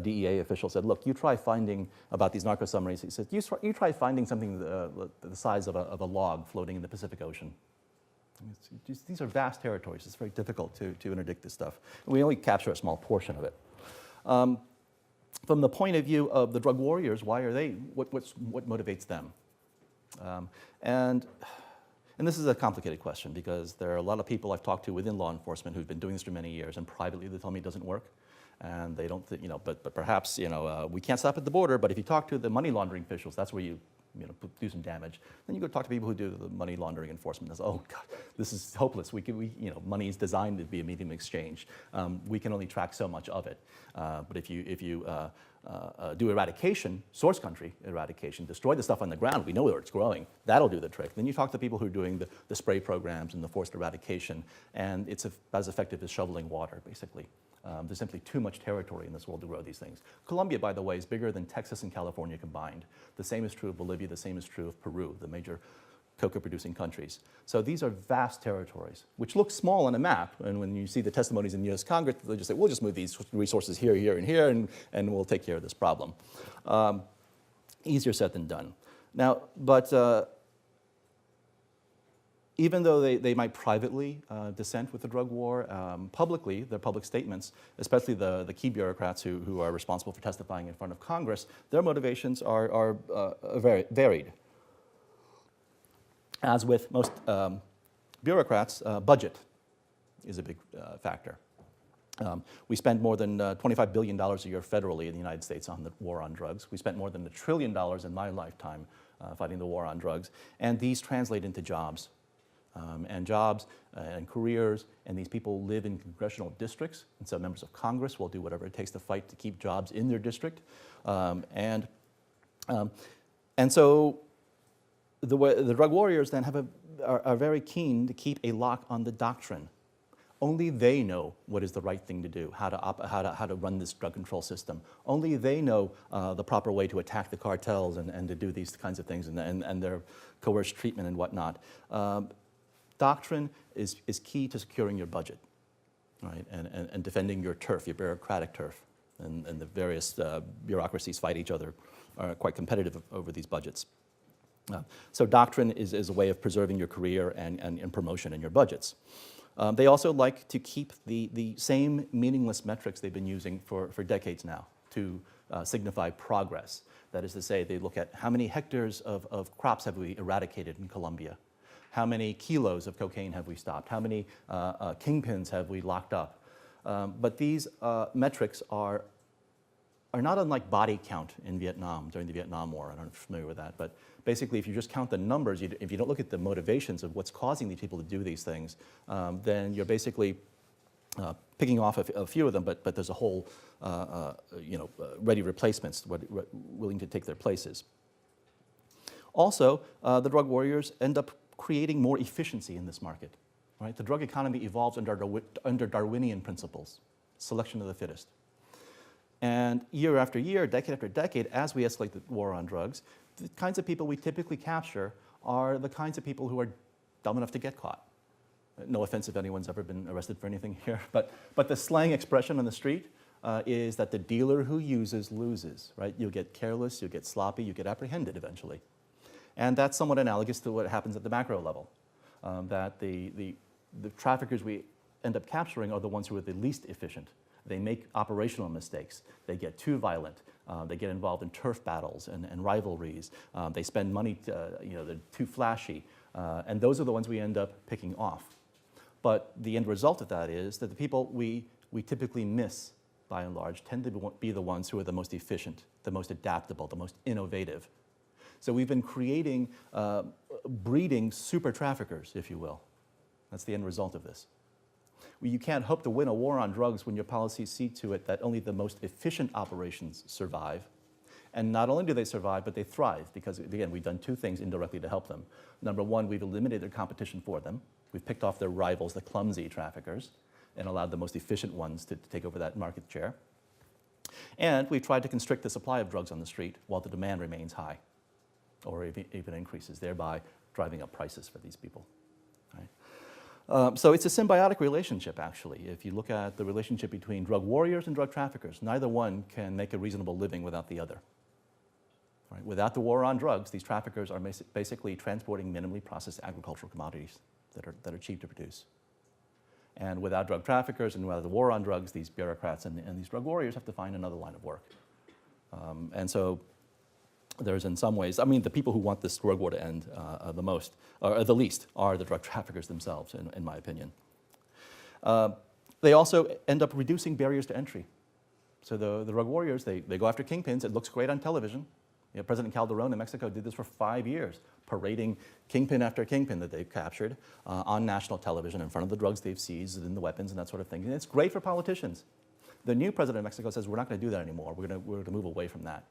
DEA official said, "Look, you try finding about these narco submarines." He said, "You try finding something the size of a log floating in the Pacific Ocean. These are vast territories. It's very difficult to interdict this stuff. And we only capture a small portion of it." From the point of view of the drug warriors, why are they? What motivates them? And this is a complicated question, because there are a lot of people I've talked to within law enforcement who've been doing this for many years, and privately they tell me it doesn't work. And they don't, but perhaps, we can't stop at the border, but if you talk to the money laundering officials, that's where you do some damage. Then you go talk to people who do the money laundering enforcement. They say, oh God, this is hopeless. Money is designed to be a medium of exchange. We can only track so much of it. But if you do eradication, source country eradication, destroy the stuff on the ground, we know where it's growing, that'll do the trick. Then you talk to people who are doing the spray programs and the forced eradication, and it's as effective as shoveling water, basically. There's simply too much territory in this world to grow these things. Colombia, by the way, is bigger than Texas and California combined. The same is true of Bolivia, the same is true of Peru, the major cocoa-producing countries. So these are vast territories, which look small on a map. And when you see the testimonies in the US Congress, they just say, we'll just move these resources here, here, and here, and we'll take care of this problem. Easier said than done. Now, but even though they might privately dissent with the drug war, publicly, their public statements, especially the key bureaucrats who are responsible for testifying in front of Congress, their motivations are very varied. As with most bureaucrats, budget is a big factor. We spend more than $25 billion a year federally in the United States on the war on drugs. We spent more than $1 trillion in my lifetime fighting the war on drugs. And these translate into jobs. And careers, and these people live in congressional districts, and so members of Congress will do whatever it takes to fight to keep jobs in their district. And so the drug warriors then are very keen to keep a lock on the doctrine. Only they know what is the right thing to do, how to run this drug control system. Only they know the proper way to attack the cartels and to do these kinds of things and their coerced treatment and whatnot. Doctrine is key to securing your budget, right? And defending your turf, your bureaucratic turf. And the various bureaucracies fight each other, are quite competitive over these budgets. So doctrine is a way of preserving your career and promotion in your budgets. They also like to keep the same meaningless metrics they've been using for decades now to signify progress. That is to say, they look at how many hectares of crops have we eradicated in Colombia? How many kilos of cocaine have we stopped? How many kingpins have we locked up? But these metrics are not unlike body count in Vietnam during the Vietnam War. I don't know if you're familiar with that, but basically if you just count the numbers, if you don't look at the motivations of what's causing these people to do these things, then you're basically picking off a few of them, but there's a whole ready replacements willing to take their places. Also, the drug warriors end up creating more efficiency in this market. Right? The drug economy evolves under Darwinian principles, selection of the fittest. And year after year, decade after decade, as we escalate the war on drugs, the kinds of people we typically capture are the kinds of people who are dumb enough to get caught. No offense if anyone's ever been arrested for anything here, but the slang expression on the street is that the dealer who uses loses, right? You'll get careless, you'll get sloppy, you get apprehended eventually. And that's somewhat analogous to what happens at the macro level, that the traffickers we end up capturing are the ones who are the least efficient. They make operational mistakes. They get too violent. They get involved in turf battles and rivalries. They spend money, they're too flashy. And those are the ones we end up picking off. But the end result of that is that the people we typically miss, by and large, tend to be the ones who are the most efficient, the most adaptable, the most innovative. So we've been creating, breeding super traffickers, if you will. That's the end result of this. You can't hope to win a war on drugs when your policies see to it that only the most efficient operations survive. And not only do they survive, but they thrive because, again, we've done two things indirectly to help them. Number one, we've eliminated their competition for them. We've picked off their rivals, the clumsy traffickers, and allowed the most efficient ones to take over that market share. And we've tried to constrict the supply of drugs on the street while the demand remains high or even increases, thereby driving up prices for these people. Right? So it's a symbiotic relationship, actually. If you look at the relationship between drug warriors and drug traffickers, neither one can make a reasonable living without the other. Right? Without the war on drugs, these traffickers are basically transporting minimally processed agricultural commodities that are cheap to produce. And without drug traffickers and without the war on drugs, these bureaucrats and these drug warriors have to find another line of work. And so there's, in some ways, I mean, the people who want this drug war to end the most, or the least, are the drug traffickers themselves, in my opinion. They also end up reducing barriers to entry. So the drug warriors, they go after kingpins. It looks great on television. You know, President Calderon in Mexico did this for 5 years, parading kingpin after kingpin that they've captured on national television in front of the drugs they've seized and the weapons and that sort of thing. And it's great for politicians. The new president of Mexico says, we're not going to do that anymore. We're going to move away from that,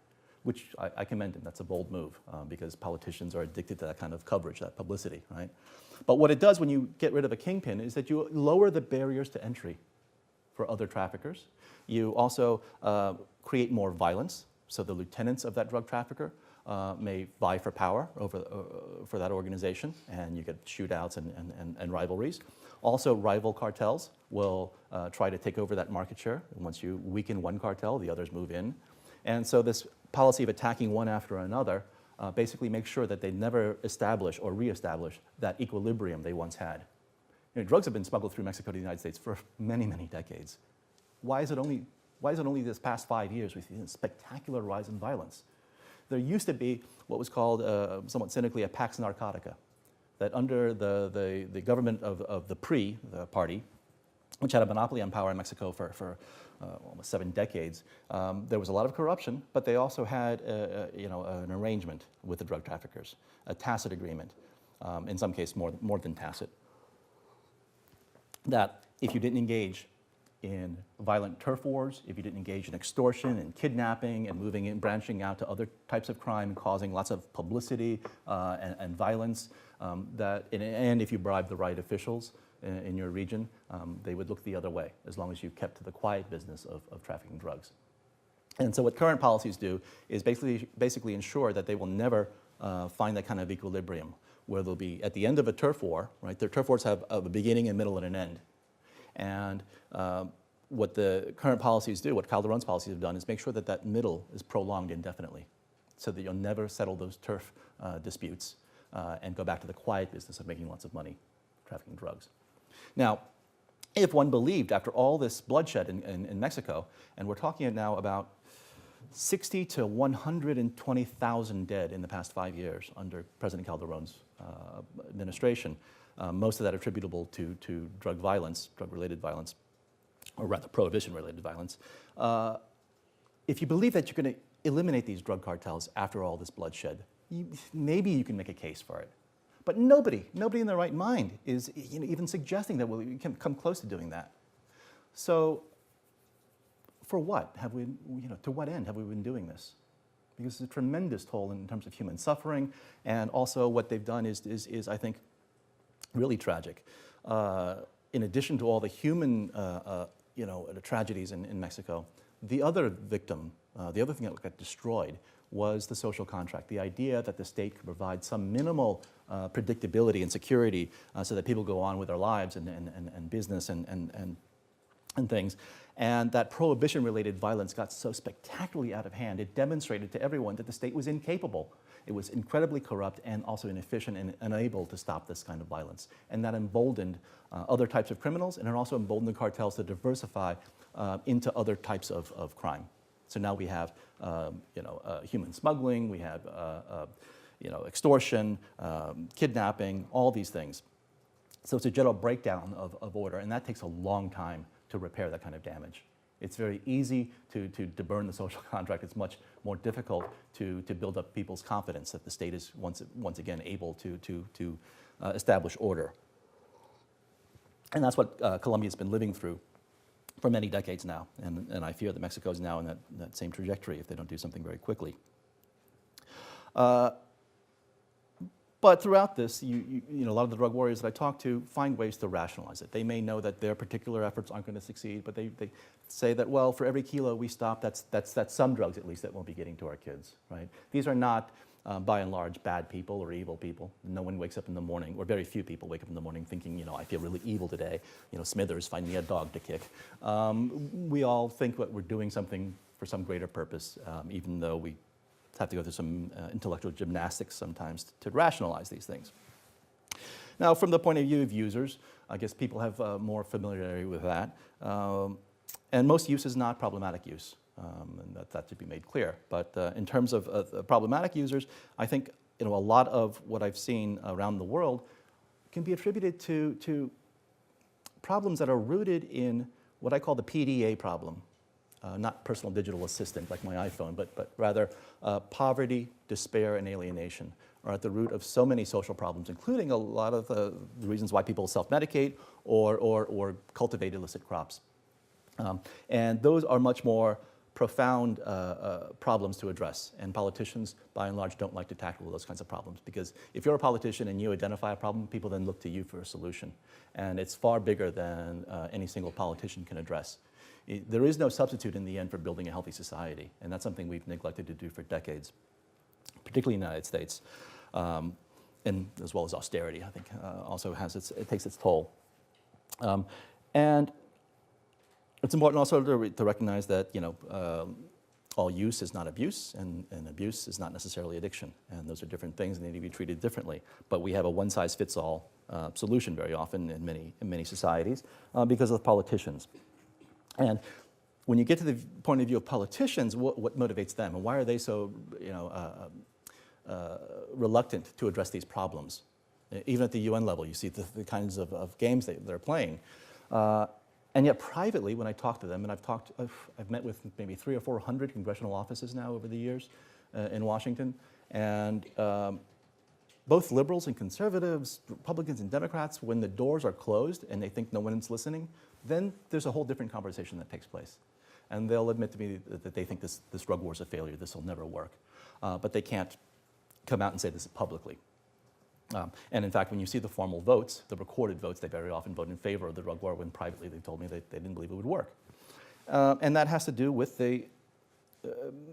which I commend him. That's a bold move because politicians are addicted to that kind of coverage, that publicity, right? But what it does when you get rid of a kingpin is that you lower the barriers to entry. for other traffickers. You also create more violence, so the lieutenants of that drug trafficker may vie for power for that organization, and you get shootouts and rivalries. Also, rival cartels will try to take over that market share. And once you weaken one cartel, the others move in. And so this policy of attacking one after another basically makes sure that they never establish or reestablish that equilibrium they once had. Drugs have been smuggled through Mexico to the United States for many, many decades. Why is it only this past 5 years we've seen a spectacular rise in violence? There used to be what was called, somewhat cynically, a Pax Narcotica, that under the government of the PRI, the party, which had a monopoly on power in Mexico for almost 7 decades, there was a lot of corruption, but they also had an arrangement with the drug traffickers, a tacit agreement, in some cases more than tacit, that if you didn't engage in violent turf wars, if you didn't engage in extortion and kidnapping and moving in, branching out to other types of crime and causing lots of publicity and violence, and if you bribed the right officials in your region, they would look the other way as long as you kept to the quiet business of trafficking drugs. And so what current policies do is basically ensure that they will never find that kind of equilibrium where they'll be at the end of a turf war, right? Their turf wars have a beginning, a middle, and an end. And what the current policies do, what Calderon's policies have done, is make sure that that middle is prolonged indefinitely so that you'll never settle those turf disputes and go back to the quiet business of making lots of money trafficking drugs. Now, if one believed, after all this bloodshed in Mexico, and we're talking now about 60 to 120,000 dead in the past 5 years under President Calderon's administration, most of that attributable to drug violence, drug-related violence, or rather prohibition-related violence. If you believe that you're going to eliminate these drug cartels after all this bloodshed, maybe you can make a case for it. But nobody in their right mind is even suggesting that we can come close to doing that. So for what have we, to what end have we been doing this? Because it's a tremendous toll in terms of human suffering, and also what they've done is I think, really tragic. In addition to all the human, tragedies in Mexico, the other victim, the other thing that got destroyed was the social contract, the idea that the state could provide some minimal predictability and security so that people go on with their lives and business and things. And that prohibition-related violence got so spectacularly out of hand, it demonstrated to everyone that the state was incapable. It was incredibly corrupt and also inefficient and unable to stop this kind of violence. And that emboldened other types of criminals, and it also emboldened the cartels to diversify into other types of crime. So now we have human smuggling, we have extortion, kidnapping, all these things. So it's a general breakdown of order, and that takes a long time to repair that kind of damage. It's very easy to burn the social contract. It's much more difficult to build up people's confidence that the state is once again able to establish order. And that's what Colombia's been living through for many decades now, and I fear that Mexico is now in that same trajectory if they don't do something very quickly. But throughout this, a lot of the drug warriors that I talk to find ways to rationalize it. They may know that their particular efforts aren't going to succeed, but they say that, well, for every kilo we stop, that's some drugs at least that won't be getting to our kids, right? These are not, by and large, bad people or evil people. No one wakes up in the morning, or very few people wake up in the morning thinking, I feel really evil today. Smithers, find me a dog to kick. We all think that we're doing something for some greater purpose, even though we have to go through some intellectual gymnastics sometimes to rationalize these things. Now, from the point of view of users, I guess people have more familiarity with that. And most use is not problematic use, and that should be made clear. But in terms of problematic users, I think a lot of what I've seen around the world can be attributed to problems that are rooted in what I call the PDA problem. Not personal digital assistant like my iPhone, but rather poverty, despair, and alienation are at the root of so many social problems, including a lot of the reasons why people self-medicate or cultivate illicit crops. And those are much more profound problems to address, and politicians, by and large, don't like to tackle those kinds of problems, because if you're a politician and you identify a problem, people then look to you for a solution, and it's far bigger than any single politician can address. There is no substitute in the end for building a healthy society, and that's something we've neglected to do for decades, particularly in the United States, and as well as austerity, I think, also it takes its toll. And it's important also to recognize that, all use is not abuse, and abuse is not necessarily addiction, and those are different things and they need to be treated differently. But we have a one-size-fits-all solution very often in many societies because of politicians. And when you get to the point of view of politicians, what motivates them, and why are they so reluctant to address these problems? Even at the UN level, you see the kinds of games they're playing. And yet privately, when I talk to them, and I've met with maybe 300 or 400 congressional offices now over the years in Washington, and both liberals and conservatives, Republicans and Democrats, when the doors are closed and they think no one's listening, then there's a whole different conversation that takes place. And they'll admit to me that they think this drug war is a failure, this will never work. But they can't come out and say this publicly. And in fact, when you see the formal votes, the recorded votes, they very often vote in favor of the drug war, when privately they told me they didn't believe it would work. And that has to do with the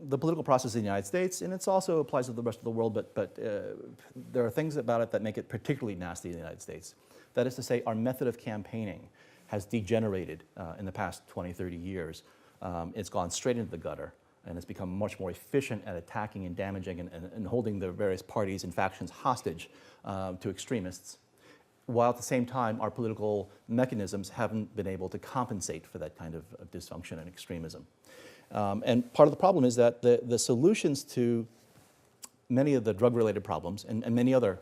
political process in the United States, and it also applies to the rest of the world, but there are things about it that make it particularly nasty in the United States. That is to say, our method of campaigning has degenerated in the past 20, 30 years. It's gone straight into the gutter, and it's become much more efficient at attacking and damaging and holding the various parties and factions hostage to extremists, while at the same time our political mechanisms haven't been able to compensate for that kind of dysfunction and extremism. And part of the problem is that the solutions to many of the drug-related problems and many other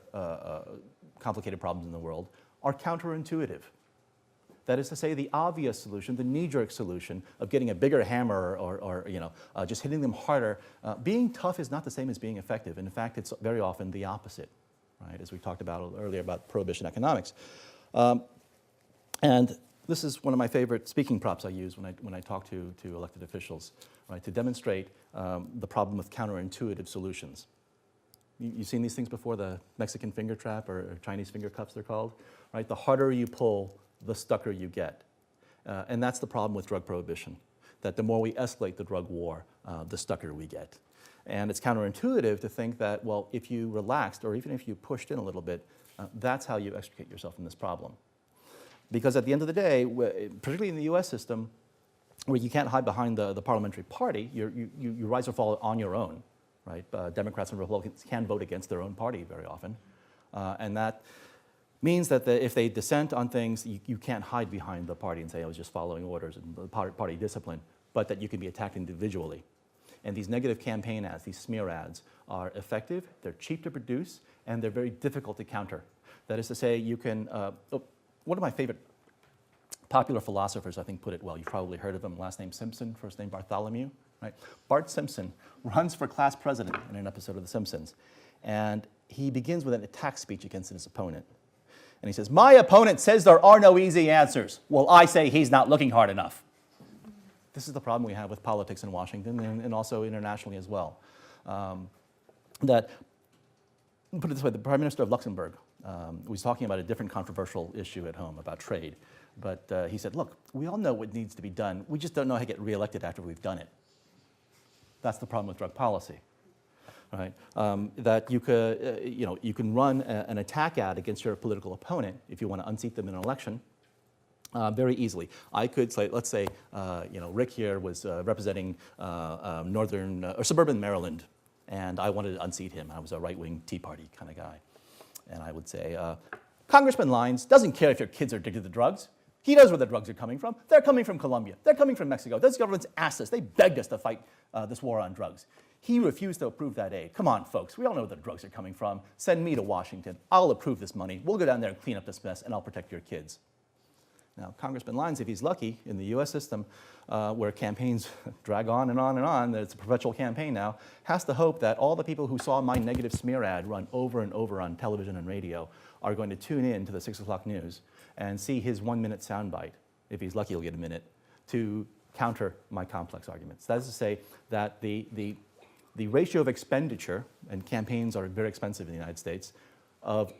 complicated problems in the world are counterintuitive. That is to say, the obvious solution, the knee-jerk solution of getting a bigger hammer or just hitting them harder, being tough is not the same as being effective. In fact, it's very often the opposite, right? As we talked about earlier about prohibition economics. And this is one of my favorite speaking props I use when I talk to elected officials, right? To demonstrate the problem with counterintuitive solutions. You've seen these things before, the Mexican finger trap or Chinese finger cuffs they're called, right? The harder you pull, the stucker you get. And that's the problem with drug prohibition, that the more we escalate the drug war, the stucker we get. And it's counterintuitive to think that, well, if you relaxed or even if you pushed in a little bit, that's how you extricate yourself from this problem. Because at the end of the day, particularly in the US system, where you can't hide behind the parliamentary party, you rise or fall on your own, right? Democrats and Republicans can vote against their own party very often. And that means that if they dissent on things, you can't hide behind the party and say, I was just following orders and the party discipline, but that you can be attacked individually. And these negative campaign ads, these smear ads, are effective, they're cheap to produce, and they're very difficult to counter. That is to say, you can, one of my favorite popular philosophers, I think, put it well. You've probably heard of him, last name Simpson, first name Bartholomew, right? Bart Simpson runs for class president in an episode of The Simpsons. And he begins with an attack speech against his opponent. And he says, my opponent says there are no easy answers. Well, I say he's not looking hard enough. This is the problem we have with politics in Washington and also internationally as well. That, put it this way, the Prime Minister of Luxembourg was talking about a different controversial issue at home about trade. But he said, look, we all know what needs to be done. We just don't know how to get reelected after we've done it. That's the problem with drug policy. Right? That you could, you can run an attack ad against your political opponent if you want to unseat them in an election very easily. I could say, let's say, Rick here was representing northern or suburban Maryland, and I wanted to unseat him. I was a right-wing Tea Party kind of guy, and I would say, Congressman Lyons doesn't care if your kids are addicted to drugs. He knows where the drugs are coming from. They're coming from Colombia. They're coming from Mexico. Those governments asked us. They begged us to fight this war on drugs. He refused to approve that aid. Come on, folks. We all know where the drugs are coming from. Send me to Washington. I'll approve this money. We'll go down there and clean up this mess, and I'll protect your kids. Now, Congressman Lyons, if he's lucky, in the US system, where campaigns drag on and on and on, it's a perpetual campaign now, has to hope that all the people who saw my negative smear ad run over and over on television and radio are going to tune in to the 6 o'clock news and see his 1-minute soundbite. If he's lucky, he'll get a minute, to counter my complex arguments. That is to say that the ratio of expenditure, and campaigns are very expensive in the United States, of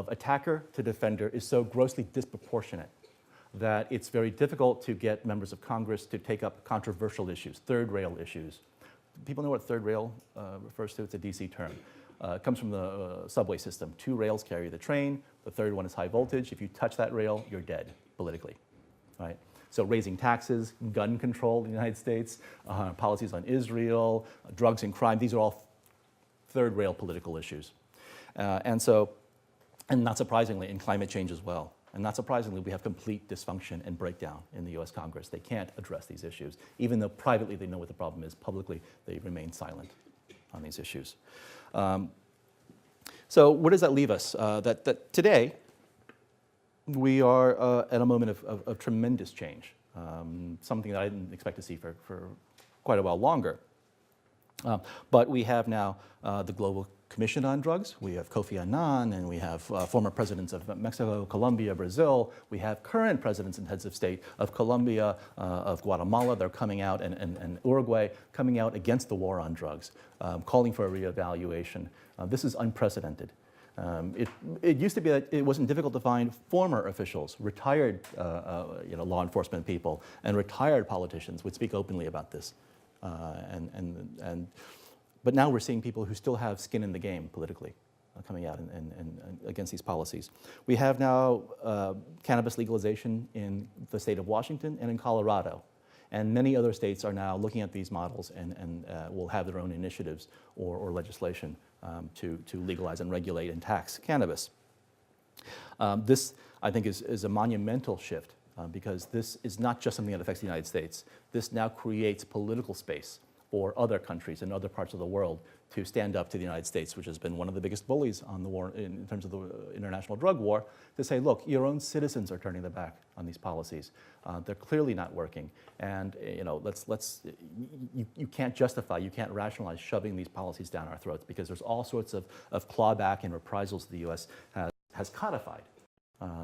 attacker to defender is so grossly disproportionate that it's very difficult to get members of Congress to take up controversial issues, third rail issues. People know what third rail refers to? It's a DC term. It comes from the subway system. 2 rails carry the train. The third one is high voltage. If you touch that rail, you're dead politically, right? So raising taxes, gun control in the United States, policies on Israel, drugs and crime, these are all third rail political issues. And not surprisingly, in climate change as well. And not surprisingly, we have complete dysfunction and breakdown in the US Congress. They can't address these issues. Even though privately they know what the problem is, publicly they remain silent on these issues. So where does that leave us? That today, we are at a moment of tremendous change, something that I didn't expect to see for quite a while longer. But we have now the Global Commission on Drugs. We have Kofi Annan, and we have former presidents of Mexico, Colombia, Brazil. We have current presidents and heads of state of Colombia, of Guatemala. They're coming out, and Uruguay, coming out against the war on drugs, calling for a reevaluation. This is unprecedented. It used to be that it wasn't difficult to find former officials, retired law enforcement people, and retired politicians would speak openly about this. But now we're seeing people who still have skin in the game politically coming out and against these policies. We have now cannabis legalization in the state of Washington and in Colorado. And many other states are now looking at these models and will have their own initiatives or legislation to legalize and regulate and tax cannabis. This, I think, is a monumental shift because this is not just something that affects the United States. This now creates political space for other countries and other parts of the world to stand up to the United States, which has been one of the biggest bullies on the war in terms of the international drug war, to say, look, your own citizens are turning their back on these policies. They're clearly not working. And you can't justify, you can't rationalize shoving these policies down our throats because there's all sorts of clawback and reprisals the US has codified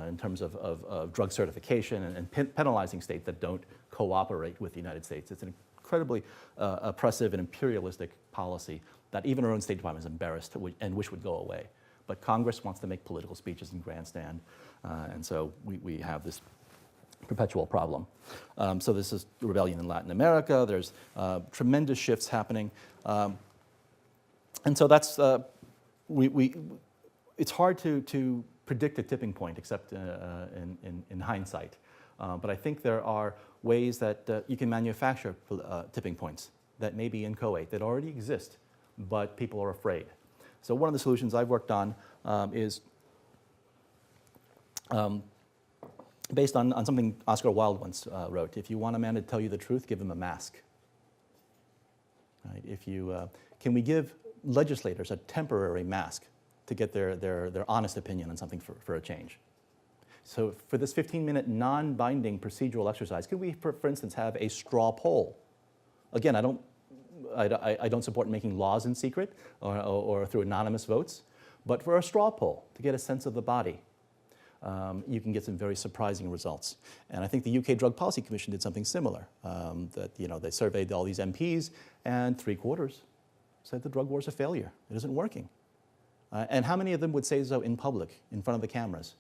in terms of drug certification and penalizing states that don't cooperate with the United States. It's an incredibly oppressive and imperialistic policy that even our own State Department is embarrassed and wish would go away. But Congress wants to make political speeches and grandstand, and so we have this perpetual problem. So this is rebellion in Latin America. There's tremendous shifts happening, and so that's it's hard to predict a tipping point except in hindsight. But I think there are ways that you can manufacture tipping points that may be inchoate, that already exist, but people are afraid. So one of the solutions I've worked on is based on something Oscar Wilde once wrote. If you want a man to tell you the truth, give him a mask. Right? Can we give legislators a temporary mask to get their honest opinion on something for a change? So for this 15-minute non-binding procedural exercise, could we, for instance, have a straw poll? Again, I don't support making laws in secret or through anonymous votes, but for a straw poll to get a sense of the body, you can get some very surprising results. And I think the UK Drug Policy Commission did something similar. They surveyed all these MPs, and 3/4 said the drug war is a failure. It isn't working. And how many of them would say so in public, in front of the cameras?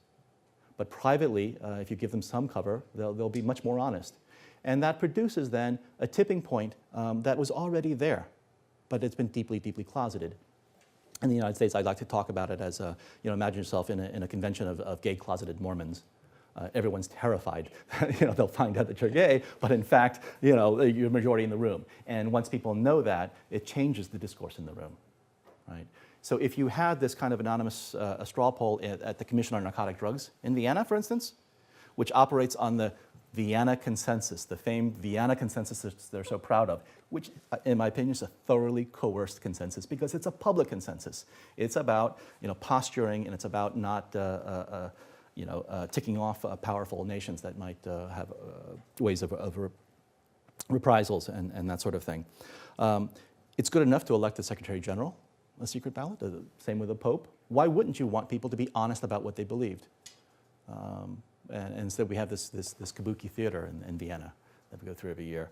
But privately, if you give them some cover, they'll be much more honest. And that produces then a tipping point that was already there, but it's been deeply, deeply closeted. In the United States, I'd like to talk about it as imagine yourself in a convention of gay closeted Mormons. Everyone's terrified. They'll find out that you're gay, but in fact, you're a majority in the room. And once people know that, it changes the discourse in the room, right? So if you had this kind of anonymous straw poll at the Commission on Narcotic Drugs in Vienna, for instance, which operates on the Vienna Consensus, the famed Vienna Consensus that they're so proud of, which, in my opinion, is a thoroughly coerced consensus because it's a public consensus. It's about posturing, and it's about not ticking off powerful nations that might have ways of reprisals and that sort of thing. It's good enough to elect the Secretary General, a secret ballot, same with the Pope. Why wouldn't you want people to be honest about what they believed? And instead we have this kabuki theater in Vienna that we go through every year.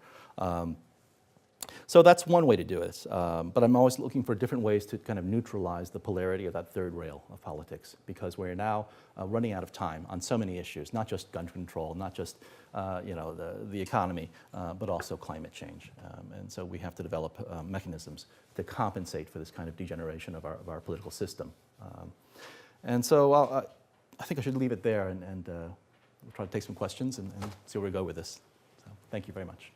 So that's one way to do it, but I'm always looking for different ways to kind of neutralize the polarity of that third rail of politics, because we're now running out of time on so many issues, not just gun control, not just the economy, but also climate change. And so we have to develop mechanisms to compensate for this kind of degeneration of our political system. And so I think I should leave it there, and we'll try to take some questions and see where we go with this. So thank you very much.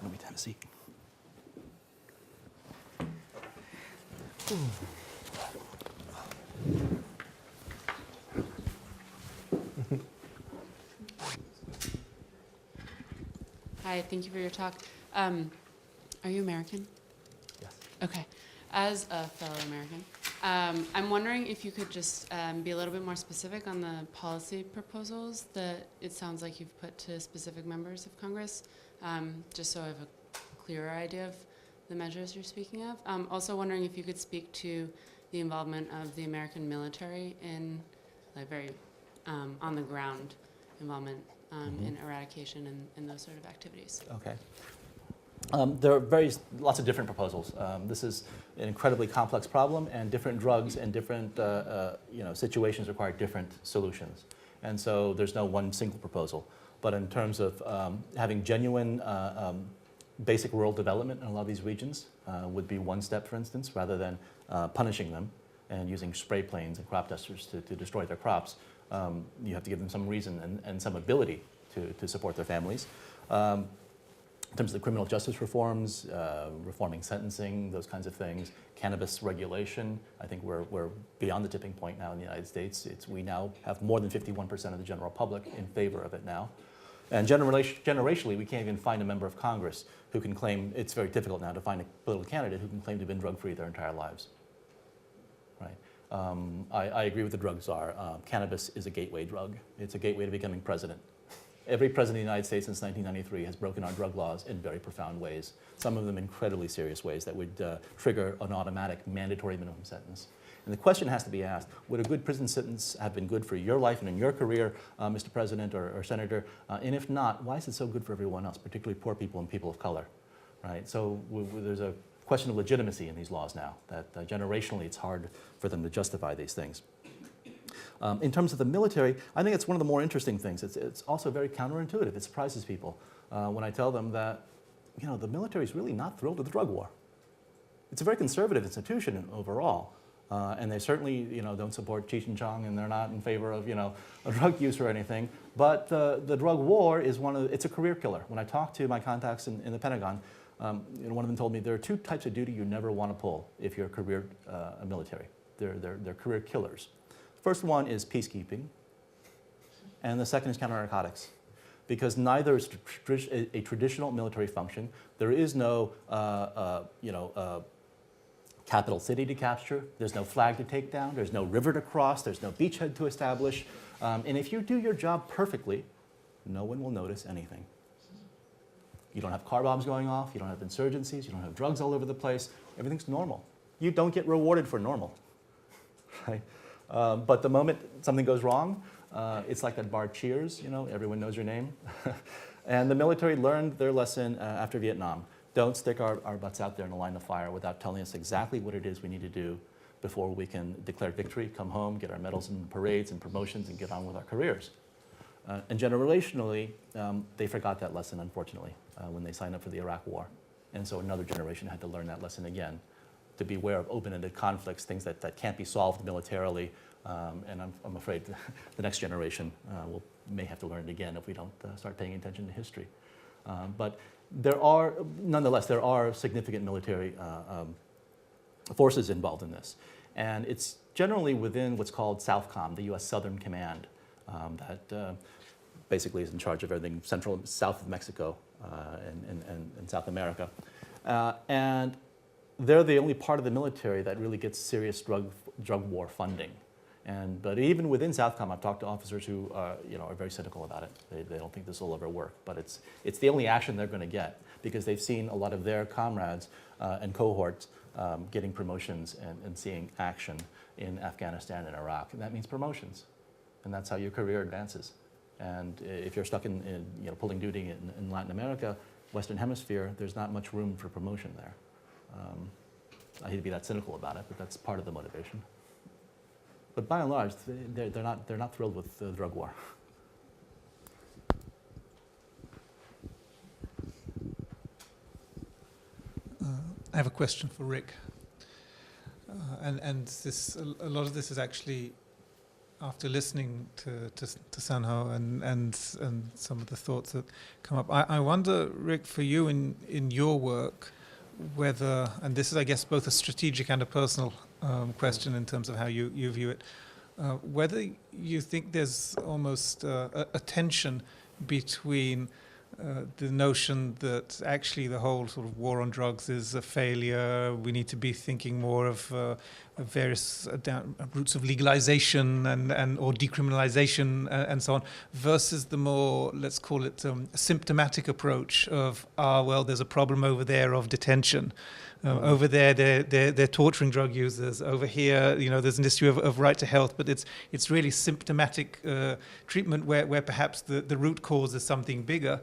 Let me have a seat. Hi, thank you for your talk. Are you American? Yes. Okay. As a fellow American, I'm wondering if you could just be a little bit more specific on the policy proposals that it sounds like you've put to specific members of Congress, just so I have a clearer idea of the measures you're speaking of. Also wondering if you could speak to the involvement of the American military in like very on the ground involvement in eradication and those sort of activities. Okay. There are lots of different proposals. This is an incredibly complex problem, and different drugs and different situations require different solutions. And so there's no one single proposal. But in terms of having genuine basic rural development in a lot of these regions would be one step, for instance, rather than punishing them and using spray planes and crop dusters to destroy their crops. You have to give them some reason and some ability to support their families. In terms of the criminal justice reforms, reforming sentencing, those kinds of things, cannabis regulation, I think we're beyond the tipping point now in the United States. We now have more than 51% of the general public in favor of it now. And generationally, we can't even find a member of Congress who can claim, it's very difficult now to find a political candidate who can claim to have been drug-free their entire lives. Right? I agree with the drug czar. Cannabis is a gateway drug. It's a gateway to becoming president. Every president of the United States since 1993 has broken our drug laws in very profound ways, some of them incredibly serious ways that would trigger an automatic mandatory minimum sentence. And the question has to be asked, would a good prison sentence have been good for your life and in your career, Mr. President or Senator? And if not, why is it so good for everyone else, particularly poor people and people of color? Right? So there's a question of legitimacy in these laws now, that generationally it's hard for them to justify these things. In terms of the military, I think it's one of the more interesting things. It's also very counterintuitive. It surprises people when I tell them that the military is really not thrilled with the drug war. It's a very conservative institution overall, and they certainly don't support Cheech and Chong, and they're not in favor of drug use or anything. But the drug war is it's a career killer. When I talk to my contacts in the Pentagon, one of them told me there are two types of duty you never want to pull if you're a career military. They're career killers. First one is peacekeeping, and the second is counter-narcotics, because neither is a traditional military function. There is no, capital city to capture. There's no flag to take down. There's no river to cross. There's no beachhead to establish. And if you do your job perfectly, no one will notice anything. You don't have car bombs going off. You don't have insurgencies. You don't have drugs all over the place. Everything's normal. You don't get rewarded for normal, right? But the moment something goes wrong, it's like that bar Cheers, everyone knows your name. And the military learned their lesson after Vietnam. Don't stick our butts out there in the line of fire without telling us exactly what it is we need to do before we can declare victory, come home, get our medals and parades and promotions, and get on with our careers. And generationally, they forgot that lesson, unfortunately, when they signed up for the Iraq War. And so another generation had to learn that lesson again, to be aware of open-ended conflicts, things that can't be solved militarily. And I'm afraid the next generation may have to learn it again if we don't start paying attention to history. But nonetheless, there are significant military forces involved in this. And it's generally within what's called SOUTHCOM, the U.S. Southern Command, that basically is in charge of everything south of Mexico and South America. And they're the only part of the military that really gets serious drug war funding. But even within SOUTHCOM, I've talked to officers who are very cynical about it. They don't think this will ever work. But it's the only action they're going to get, because they've seen a lot of their comrades and cohorts getting promotions and seeing action in Afghanistan and Iraq. And that means promotions, and that's how your career advances. And if you're stuck in pulling duty in Latin America, Western Hemisphere, there's not much room for promotion there. I hate to be that cynical about it, but that's part of the motivation. But by and large, they're not thrilled with the drug war. I have a question for Rick, and a lot of this is actually after listening to Sanho and some of the thoughts that come up. I wonder, Rick, for you in your work, whether, and this is, I guess, both a strategic and a personal question in terms of how you view it, whether you think there's almost a tension between the notion that actually the whole sort of war on drugs is a failure. We need to be thinking more of various routes of legalization and or decriminalization and so on, versus the more, let's call it, symptomatic approach of, well, there's a problem over there of detention. Over there, they're torturing drug users. Over here, there's an issue of right to health, but it's really symptomatic treatment where perhaps the root cause is something bigger,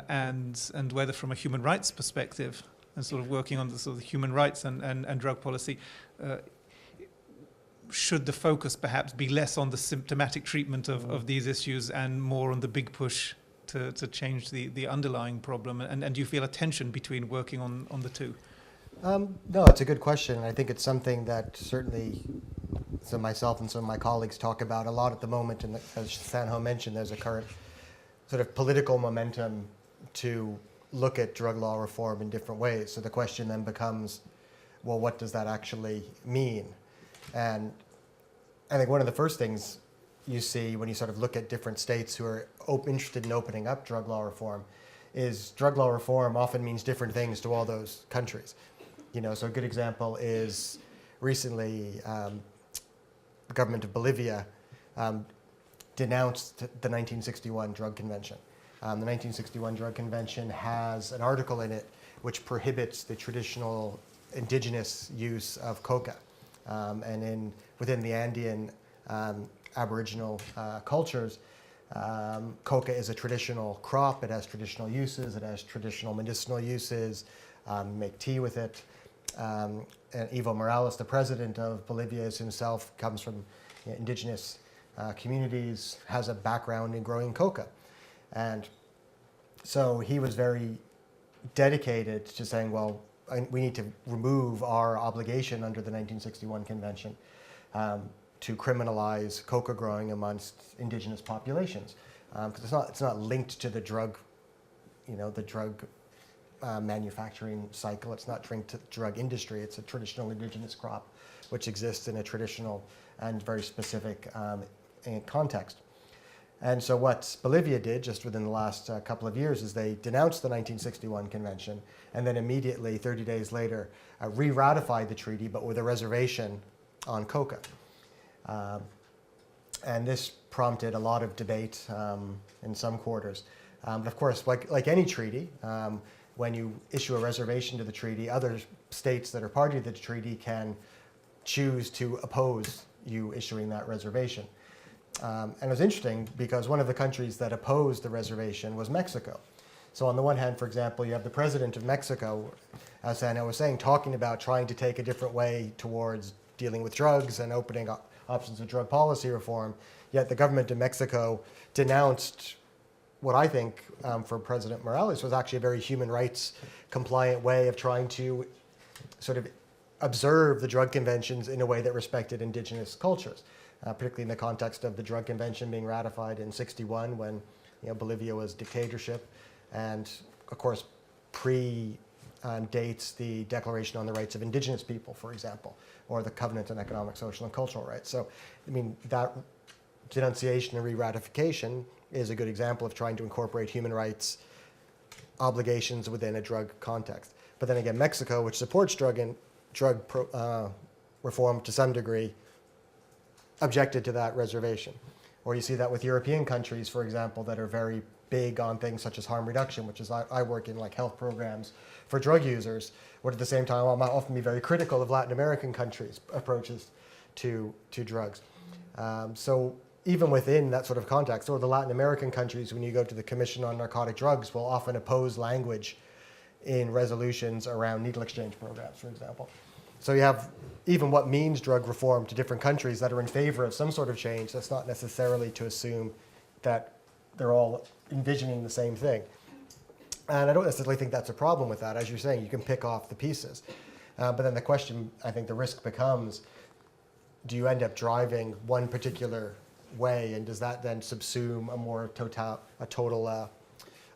and whether from a human rights perspective and sort of working on the sort of human rights and drug policy, should the focus perhaps be less on the symptomatic treatment of these issues and more on the big push to change the underlying problem? And do you feel a tension between working on the two? No, it's a good question. I think it's something that certainly myself and some of my colleagues talk about a lot at the moment. And as Sanho mentioned, there's a current sort of political momentum to look at drug law reform in different ways. So the question then becomes, well, what does that actually mean? And I think one of the first things you see when you sort of look at different states who are interested in opening up drug law reform is drug law reform often means different things to all those countries. So a good example is recently the government of Bolivia denounced the 1961 Drug Convention. The 1961 Drug Convention has an article in it which prohibits the traditional indigenous use of coca. And within the Andean Aboriginal cultures, coca is a traditional crop. It has traditional uses. It has traditional medicinal uses. Make tea with it. And Evo Morales, the president of Bolivia, himself comes from indigenous communities, has a background in growing coca. And so he was very dedicated to saying, well, we need to remove our obligation under the 1961 convention to criminalize coca growing amongst indigenous populations, because it's not linked to the drug, manufacturing cycle. It's not linked to the drug industry. It's a traditional indigenous crop which exists in a traditional and very specific context. And so what Bolivia did just within the last couple of years is they denounced the 1961 convention and then immediately, 30 days later, re-ratified the treaty, but with a reservation on coca. And this prompted a lot of debate in some quarters. But of course, like any treaty, when you issue a reservation to the treaty, other states that are party to the treaty can choose to oppose you issuing that reservation. And it was interesting because one of the countries that opposed the reservation was Mexico. So on the one hand, for example, you have the president of Mexico, as Sanho was saying, talking about trying to take a different way towards dealing with drugs and opening up options of drug policy reform. Yet the government of Mexico denounced what I think for President Morales was actually a very human rights compliant way of trying to sort of observe the drug conventions in a way that respected indigenous cultures, particularly in the context of the drug convention being ratified in '61 when Bolivia was dictatorship, and of course dates the Declaration on the Rights of Indigenous People, for example, or the Covenant on Economic, Social, and Cultural Rights. So, I mean, that denunciation and re-ratification is a good example of trying to incorporate human rights obligations within a drug context. But then again, Mexico, which supports drug reform to some degree, objected to that reservation. Or you see that with European countries, for example, that are very big on things such as harm reduction, which is I work in like health programs for drug users, but at the same time I'm often be very critical of Latin American countries' approaches to drugs. So even within that sort of context, or the Latin American countries, when you go to the Commission on Narcotic Drugs, will often oppose language in resolutions around needle exchange programs, for example. So you have even what means drug reform to different countries that are in favor of some sort of change. That's not necessarily to assume that they're all envisioning the same thing. And I don't necessarily think that's a problem with that. As you're saying, you can pick off the pieces. But then the question, I think the risk becomes, do you end up driving one particular way, and does that then subsume a more total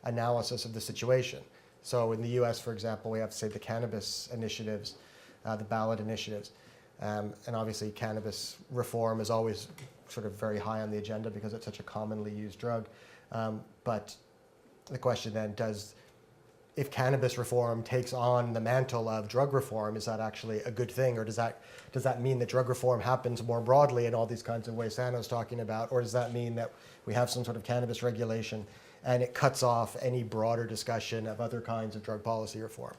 analysis of the situation? So in the US, for example, we have, say, the cannabis initiatives, the ballot initiatives. And obviously cannabis reform is always sort of very high on the agenda because it's such a commonly used drug. But the question then, if cannabis reform takes on the mantle of drug reform, is that actually a good thing? Or does that mean that drug reform happens more broadly in all these kinds of ways Sanho's talking about? Or does that mean that we have some sort of cannabis regulation and it cuts off any broader discussion of other kinds of drug policy reform?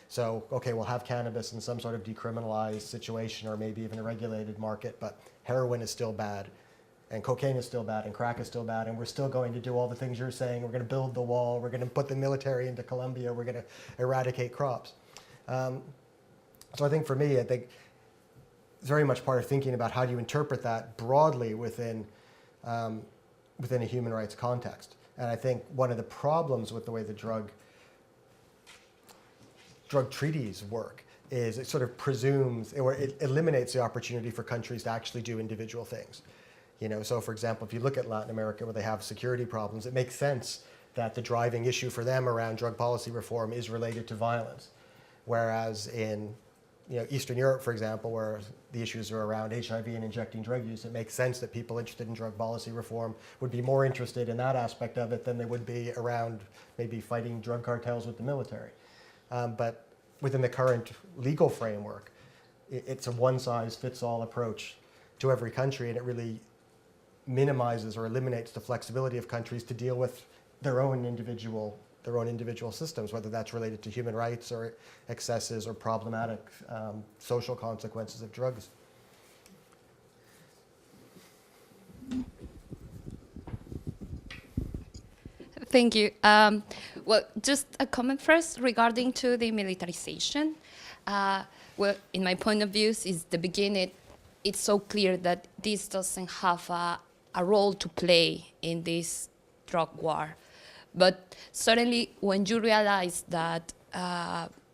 So, okay, we'll have cannabis in some sort of decriminalized situation or maybe even a regulated market, but heroin is still bad, and cocaine is still bad, and crack is still bad, and we're still going to do all the things you're saying. We're going to build the wall. We're going to put the military into Colombia. We're going to eradicate crops. So I think for me, I think it's very much part of thinking about how do you interpret that broadly within a human rights context. And I think one of the problems with the way the drug treaties work is it sort of presumes, or it eliminates the opportunity for countries to actually do individual things. So for example, if you look at Latin America where they have security problems, it makes sense that the driving issue for them around drug policy reform is related to violence. Whereas in Eastern Europe, for example, where the issues are around HIV and injecting drug use, it makes sense that people interested in drug policy reform would be more interested in that aspect of it than they would be around maybe fighting drug cartels with the military. But within the current legal framework, it's a one-size-fits-all approach to every country, and it really minimizes or eliminates the flexibility of countries to deal with their own individual systems, whether that's related to human rights or excesses or problematic social consequences of drugs. Thank you. Well, just a comment first regarding to the militarization. Well, in my point of view, is the beginning. It's so clear that this doesn't have a role to play in this drug war. But certainly when you realize that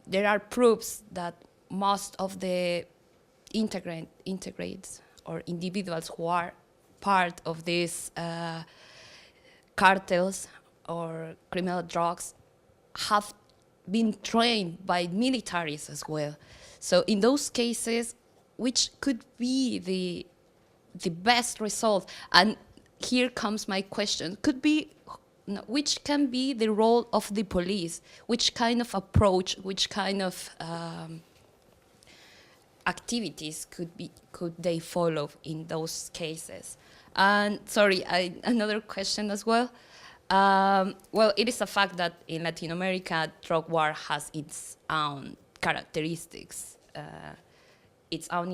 there are proofs that most of the integrates or individuals who are part of these cartels or criminal drugs have been trained by militaries as well. So in those cases, which could be the best result? And here comes my question. Which can be the role of the police? Which kind of approach, which kind of activities could they follow in those cases? And sorry, another question as well. Well, it is a fact that in Latin America, drug war has its own characteristics, its own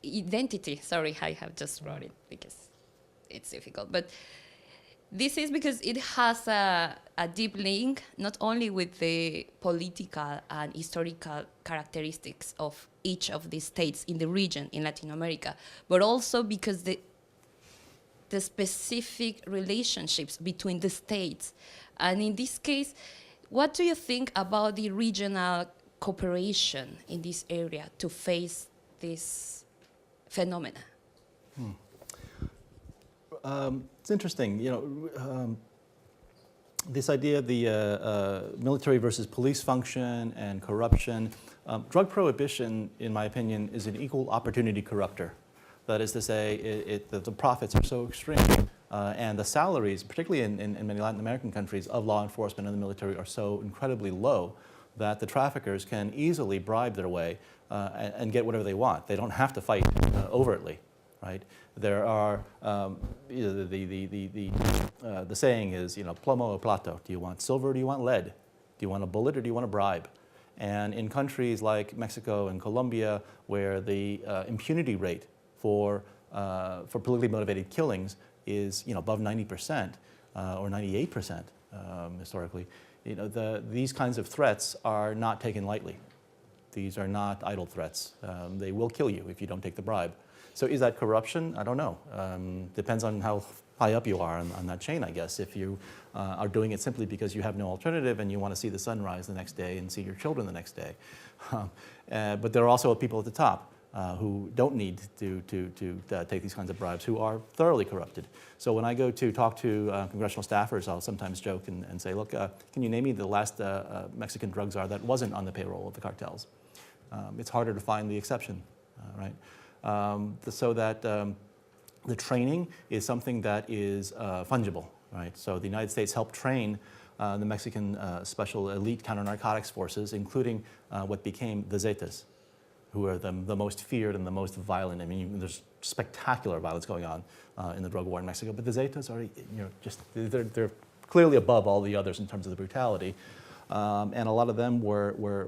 identity. Sorry, I have just wrote it because it's difficult. But this is because it has a deep link, not only with the political and historical characteristics of each of the states in the region in Latin America, but also because the specific relationships between the states. And in this case, what do you think about the regional cooperation in this area to face this phenomena? It's interesting, this idea of the military versus police function and corruption. Drug prohibition, in my opinion, is an equal opportunity corrupter. That is to say, the profits are so extreme, and the salaries, particularly in many Latin American countries, of law enforcement and the military are so incredibly low that the traffickers can easily bribe their way and get whatever they want. They don't have to fight overtly. right? There are, the saying is, plomo o plato. Do you want silver or do you want lead? Do you want a bullet or do you want a bribe? And in countries like Mexico and Colombia, where the impunity rate for politically motivated killings is above 90% or 98% historically, these kinds of threats are not taken lightly. These are not idle threats. They will kill you if you don't take the bribe. So is that corruption? I don't know. Depends on how high up you are on that chain, I guess. If you are doing it simply because you have no alternative and you want to see the sun rise the next day and see your children the next day. But there are also people at the top who don't need to take these kinds of bribes, who are thoroughly corrupted. So when I go to talk to congressional staffers, I'll sometimes joke and say, look, can you name me the last Mexican drug czar that wasn't on the payroll of the cartels? It's harder to find the exception, right? So that the training is something that is fungible, right? So the United States helped train the Mexican special elite counter-narcotics forces, including what became the Zetas, who are the most feared and the most violent. I mean, there's spectacular violence going on in the drug war in Mexico, but the Zetas are, they're clearly above all the others in terms of the brutality. And a lot of them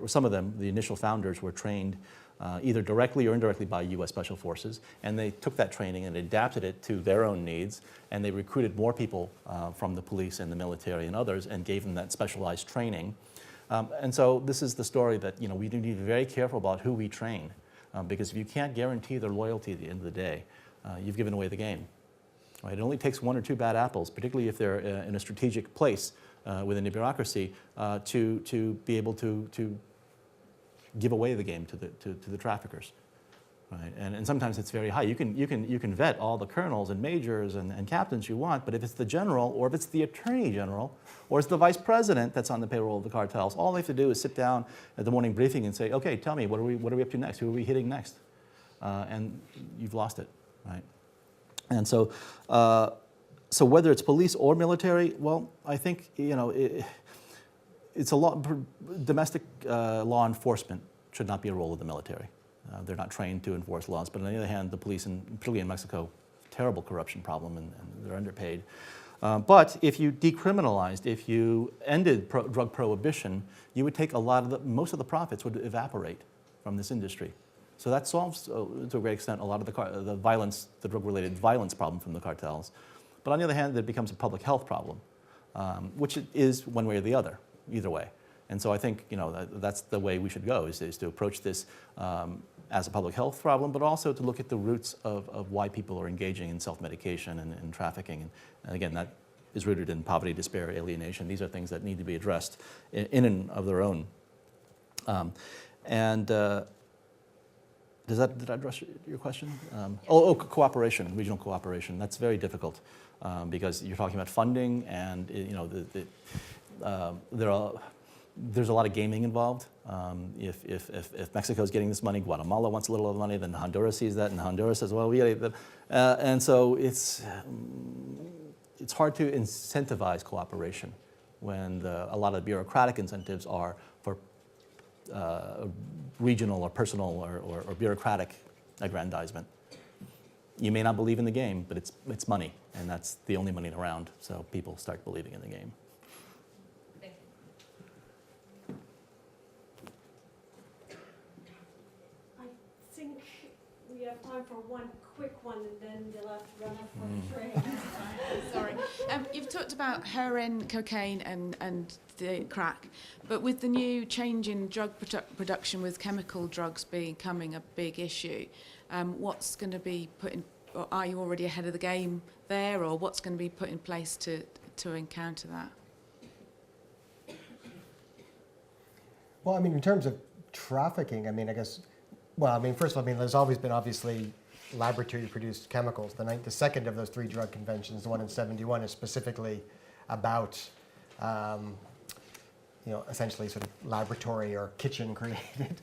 some of them, the initial founders, were trained either directly or indirectly by U.S. Special Forces, and they took that training and adapted it to their own needs, and they recruited more people from the police and the military and others and gave them that specialized training. And so this is the story that we need to be very careful about who we train, because if you can't guarantee their loyalty at the end of the day, you've given away the game. Right? It only takes one or two bad apples, particularly if they're in a strategic place within the bureaucracy, to be able to give away the game to the traffickers. Right? And sometimes it's very high. You can vet all the colonels and majors and captains you want, but if it's the general, or if it's the attorney general, or it's the vice president that's on the payroll of the cartels, all they have to do is sit down at the morning briefing and say, okay, tell me, what are we up to next? Who are we hitting next? And you've lost it, right? And so, so whether it's police or military, well, I think it's a law. Domestic law enforcement should not be a role of the military. They're not trained to enforce laws. But on the other hand, the police, and particularly in Mexico, terrible corruption problem, and they're underpaid. But if you decriminalized, if you ended drug prohibition, you would take most of the profits would evaporate from this industry. So that solves, to a great extent, a lot of the violence, the drug-related violence problem from the cartels. But on the other hand, it becomes a public health problem, which it is one way or the other, either way. And so I think that's the way we should go, is to approach this as a public health problem, but also to look at the roots of why people are engaging in self-medication and trafficking. And again, that is rooted in poverty, despair, alienation. These are things that need to be addressed in and of their own. Did I address your question? Cooperation, regional cooperation. That's very difficult because you're talking about funding, and there's a lot of gaming involved. If Mexico's getting this money, Guatemala wants a little of the money, then Honduras sees that, and Honduras says, well, we get it. And so it's hard to incentivize cooperation when a lot of bureaucratic incentives are for regional or personal or bureaucratic aggrandizement. You may not believe in the game, but it's money, and that's the only money around, so people start believing in the game. I think we have time for one quick one, and then they'll have to run out for the train. Sorry. You've talked about heroin, cocaine, and the crack, but with the new change in drug production, with chemical drugs becoming a big issue, what's going to be put in? Or are you already ahead of the game there, or what's going to be put in place to encounter that? Well, I mean, in terms of trafficking, I mean, I guess, well, I mean, first of all, I mean, there's always been obviously laboratory-produced chemicals. The second of those three drug conventions, the one in '71, is specifically about, essentially sort of laboratory or kitchen-created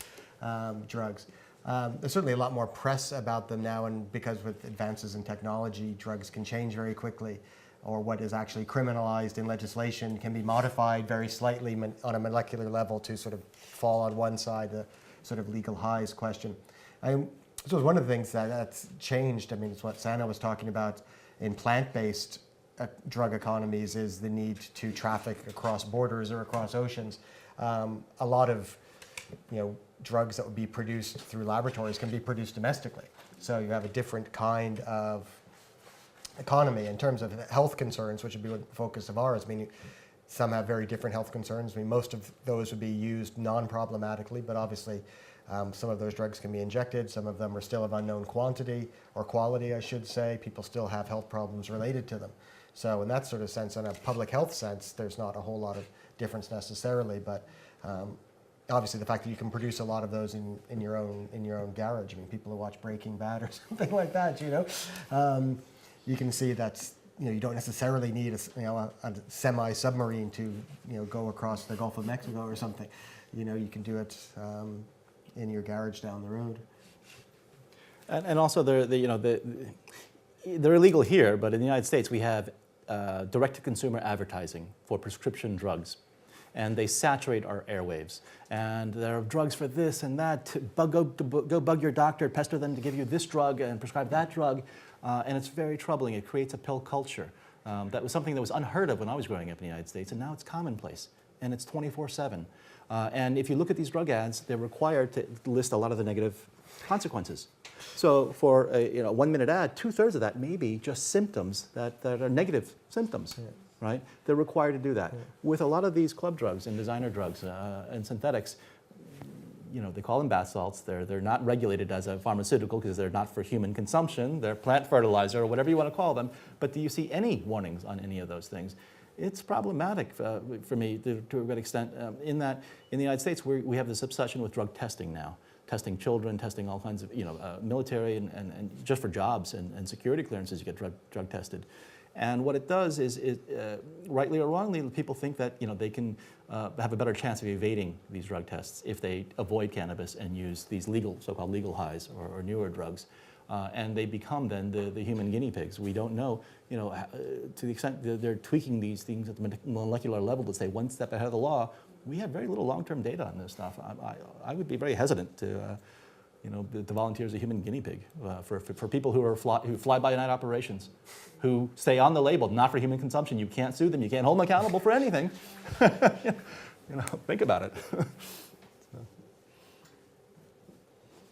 drugs. There's certainly a lot more press about them now, and because with advances in technology, drugs can change very quickly, or what is actually criminalized in legislation can be modified very slightly on a molecular level to sort of fall on one side, the sort of legal highs question. So one of the things that's changed, I mean, it's what Sanho was talking about in plant-based drug economies, is the need to traffic across borders or across oceans. A lot of, drugs that would be produced through laboratories can be produced domestically. So you have a different kind of economy in terms of health concerns, which would be the focus of ours. I mean, some have very different health concerns. I mean, most of those would be used non-problematically, but obviously some of those drugs can be injected. Some of them are still of unknown quantity or quality, I should say. People still have health problems related to them. So in that sort of sense, in a public health sense, there's not a whole lot of difference necessarily, but obviously the fact that you can produce a lot of those in your own garage. I mean, people who watch Breaking Bad or something like that, you can see that's, you don't necessarily need a semi-submarine to go across the Gulf of Mexico or something. You can do it in your garage down the road. And also, they're illegal here, but in the United States we have direct-to-consumer advertising for prescription drugs. And they saturate our airwaves. And there are drugs for this and that. Go bug your doctor, pester them to give you this drug and prescribe that drug. And it's very troubling. It creates a pill culture. That was something that was unheard of when I was growing up in the United States, and now it's commonplace. And it's 24/7. And if you look at these drug ads, they're required to list a lot of the negative consequences. So for a 1-minute ad, 2/3 of that may be just symptoms that are negative symptoms. Yeah. Right? They're required to do that. Yeah. With a lot of these club drugs and designer drugs and synthetics, they call them bath salts. They're not regulated as a pharmaceutical because they're not for human consumption. They're plant fertilizer or whatever you want to call them. But do you see any warnings on any of those things? It's problematic for me to a great extent in that in the United States we have this obsession with drug testing now. Testing children, testing all kinds of, military and just for jobs and security clearances, you get drug tested. And what it does is, rightly or wrongly, people think that they can have a better chance of evading these drug tests if they avoid cannabis and use these so-called legal highs or newer drugs. And they become then the human guinea pigs. We don't know, to the extent that they're tweaking these things at the molecular level to stay one step ahead of the law. We have very little long-term data on this stuff. I would be very hesitant to volunteer as a human guinea pig for people who fly-by-night operations, who stay on the label, not for human consumption. You can't sue them. You can't hold them accountable for anything. Think about it.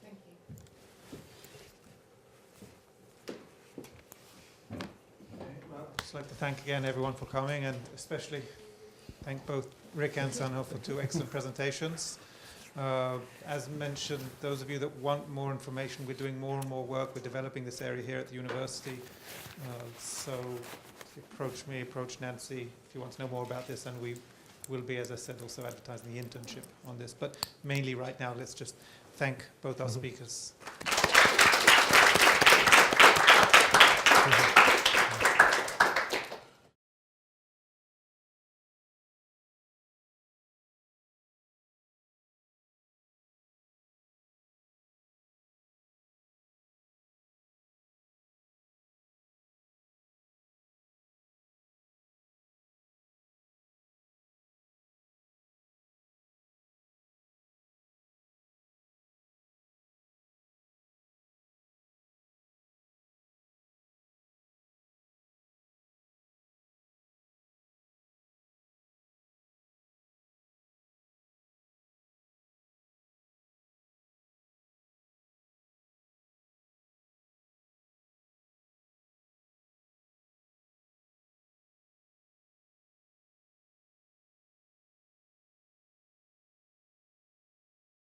Thank you. Well, I'd just like to thank again everyone for coming, and especially thank both Rick and Sanho for 2 excellent presentations. As mentioned, those of you that want more information, we're doing more and more work. We're developing this area here at the university. So approach me, approach Nancy if you want to know more about this, and we will be, as I said, also advertising the internship on this. But mainly right now, let's just thank both our speakers.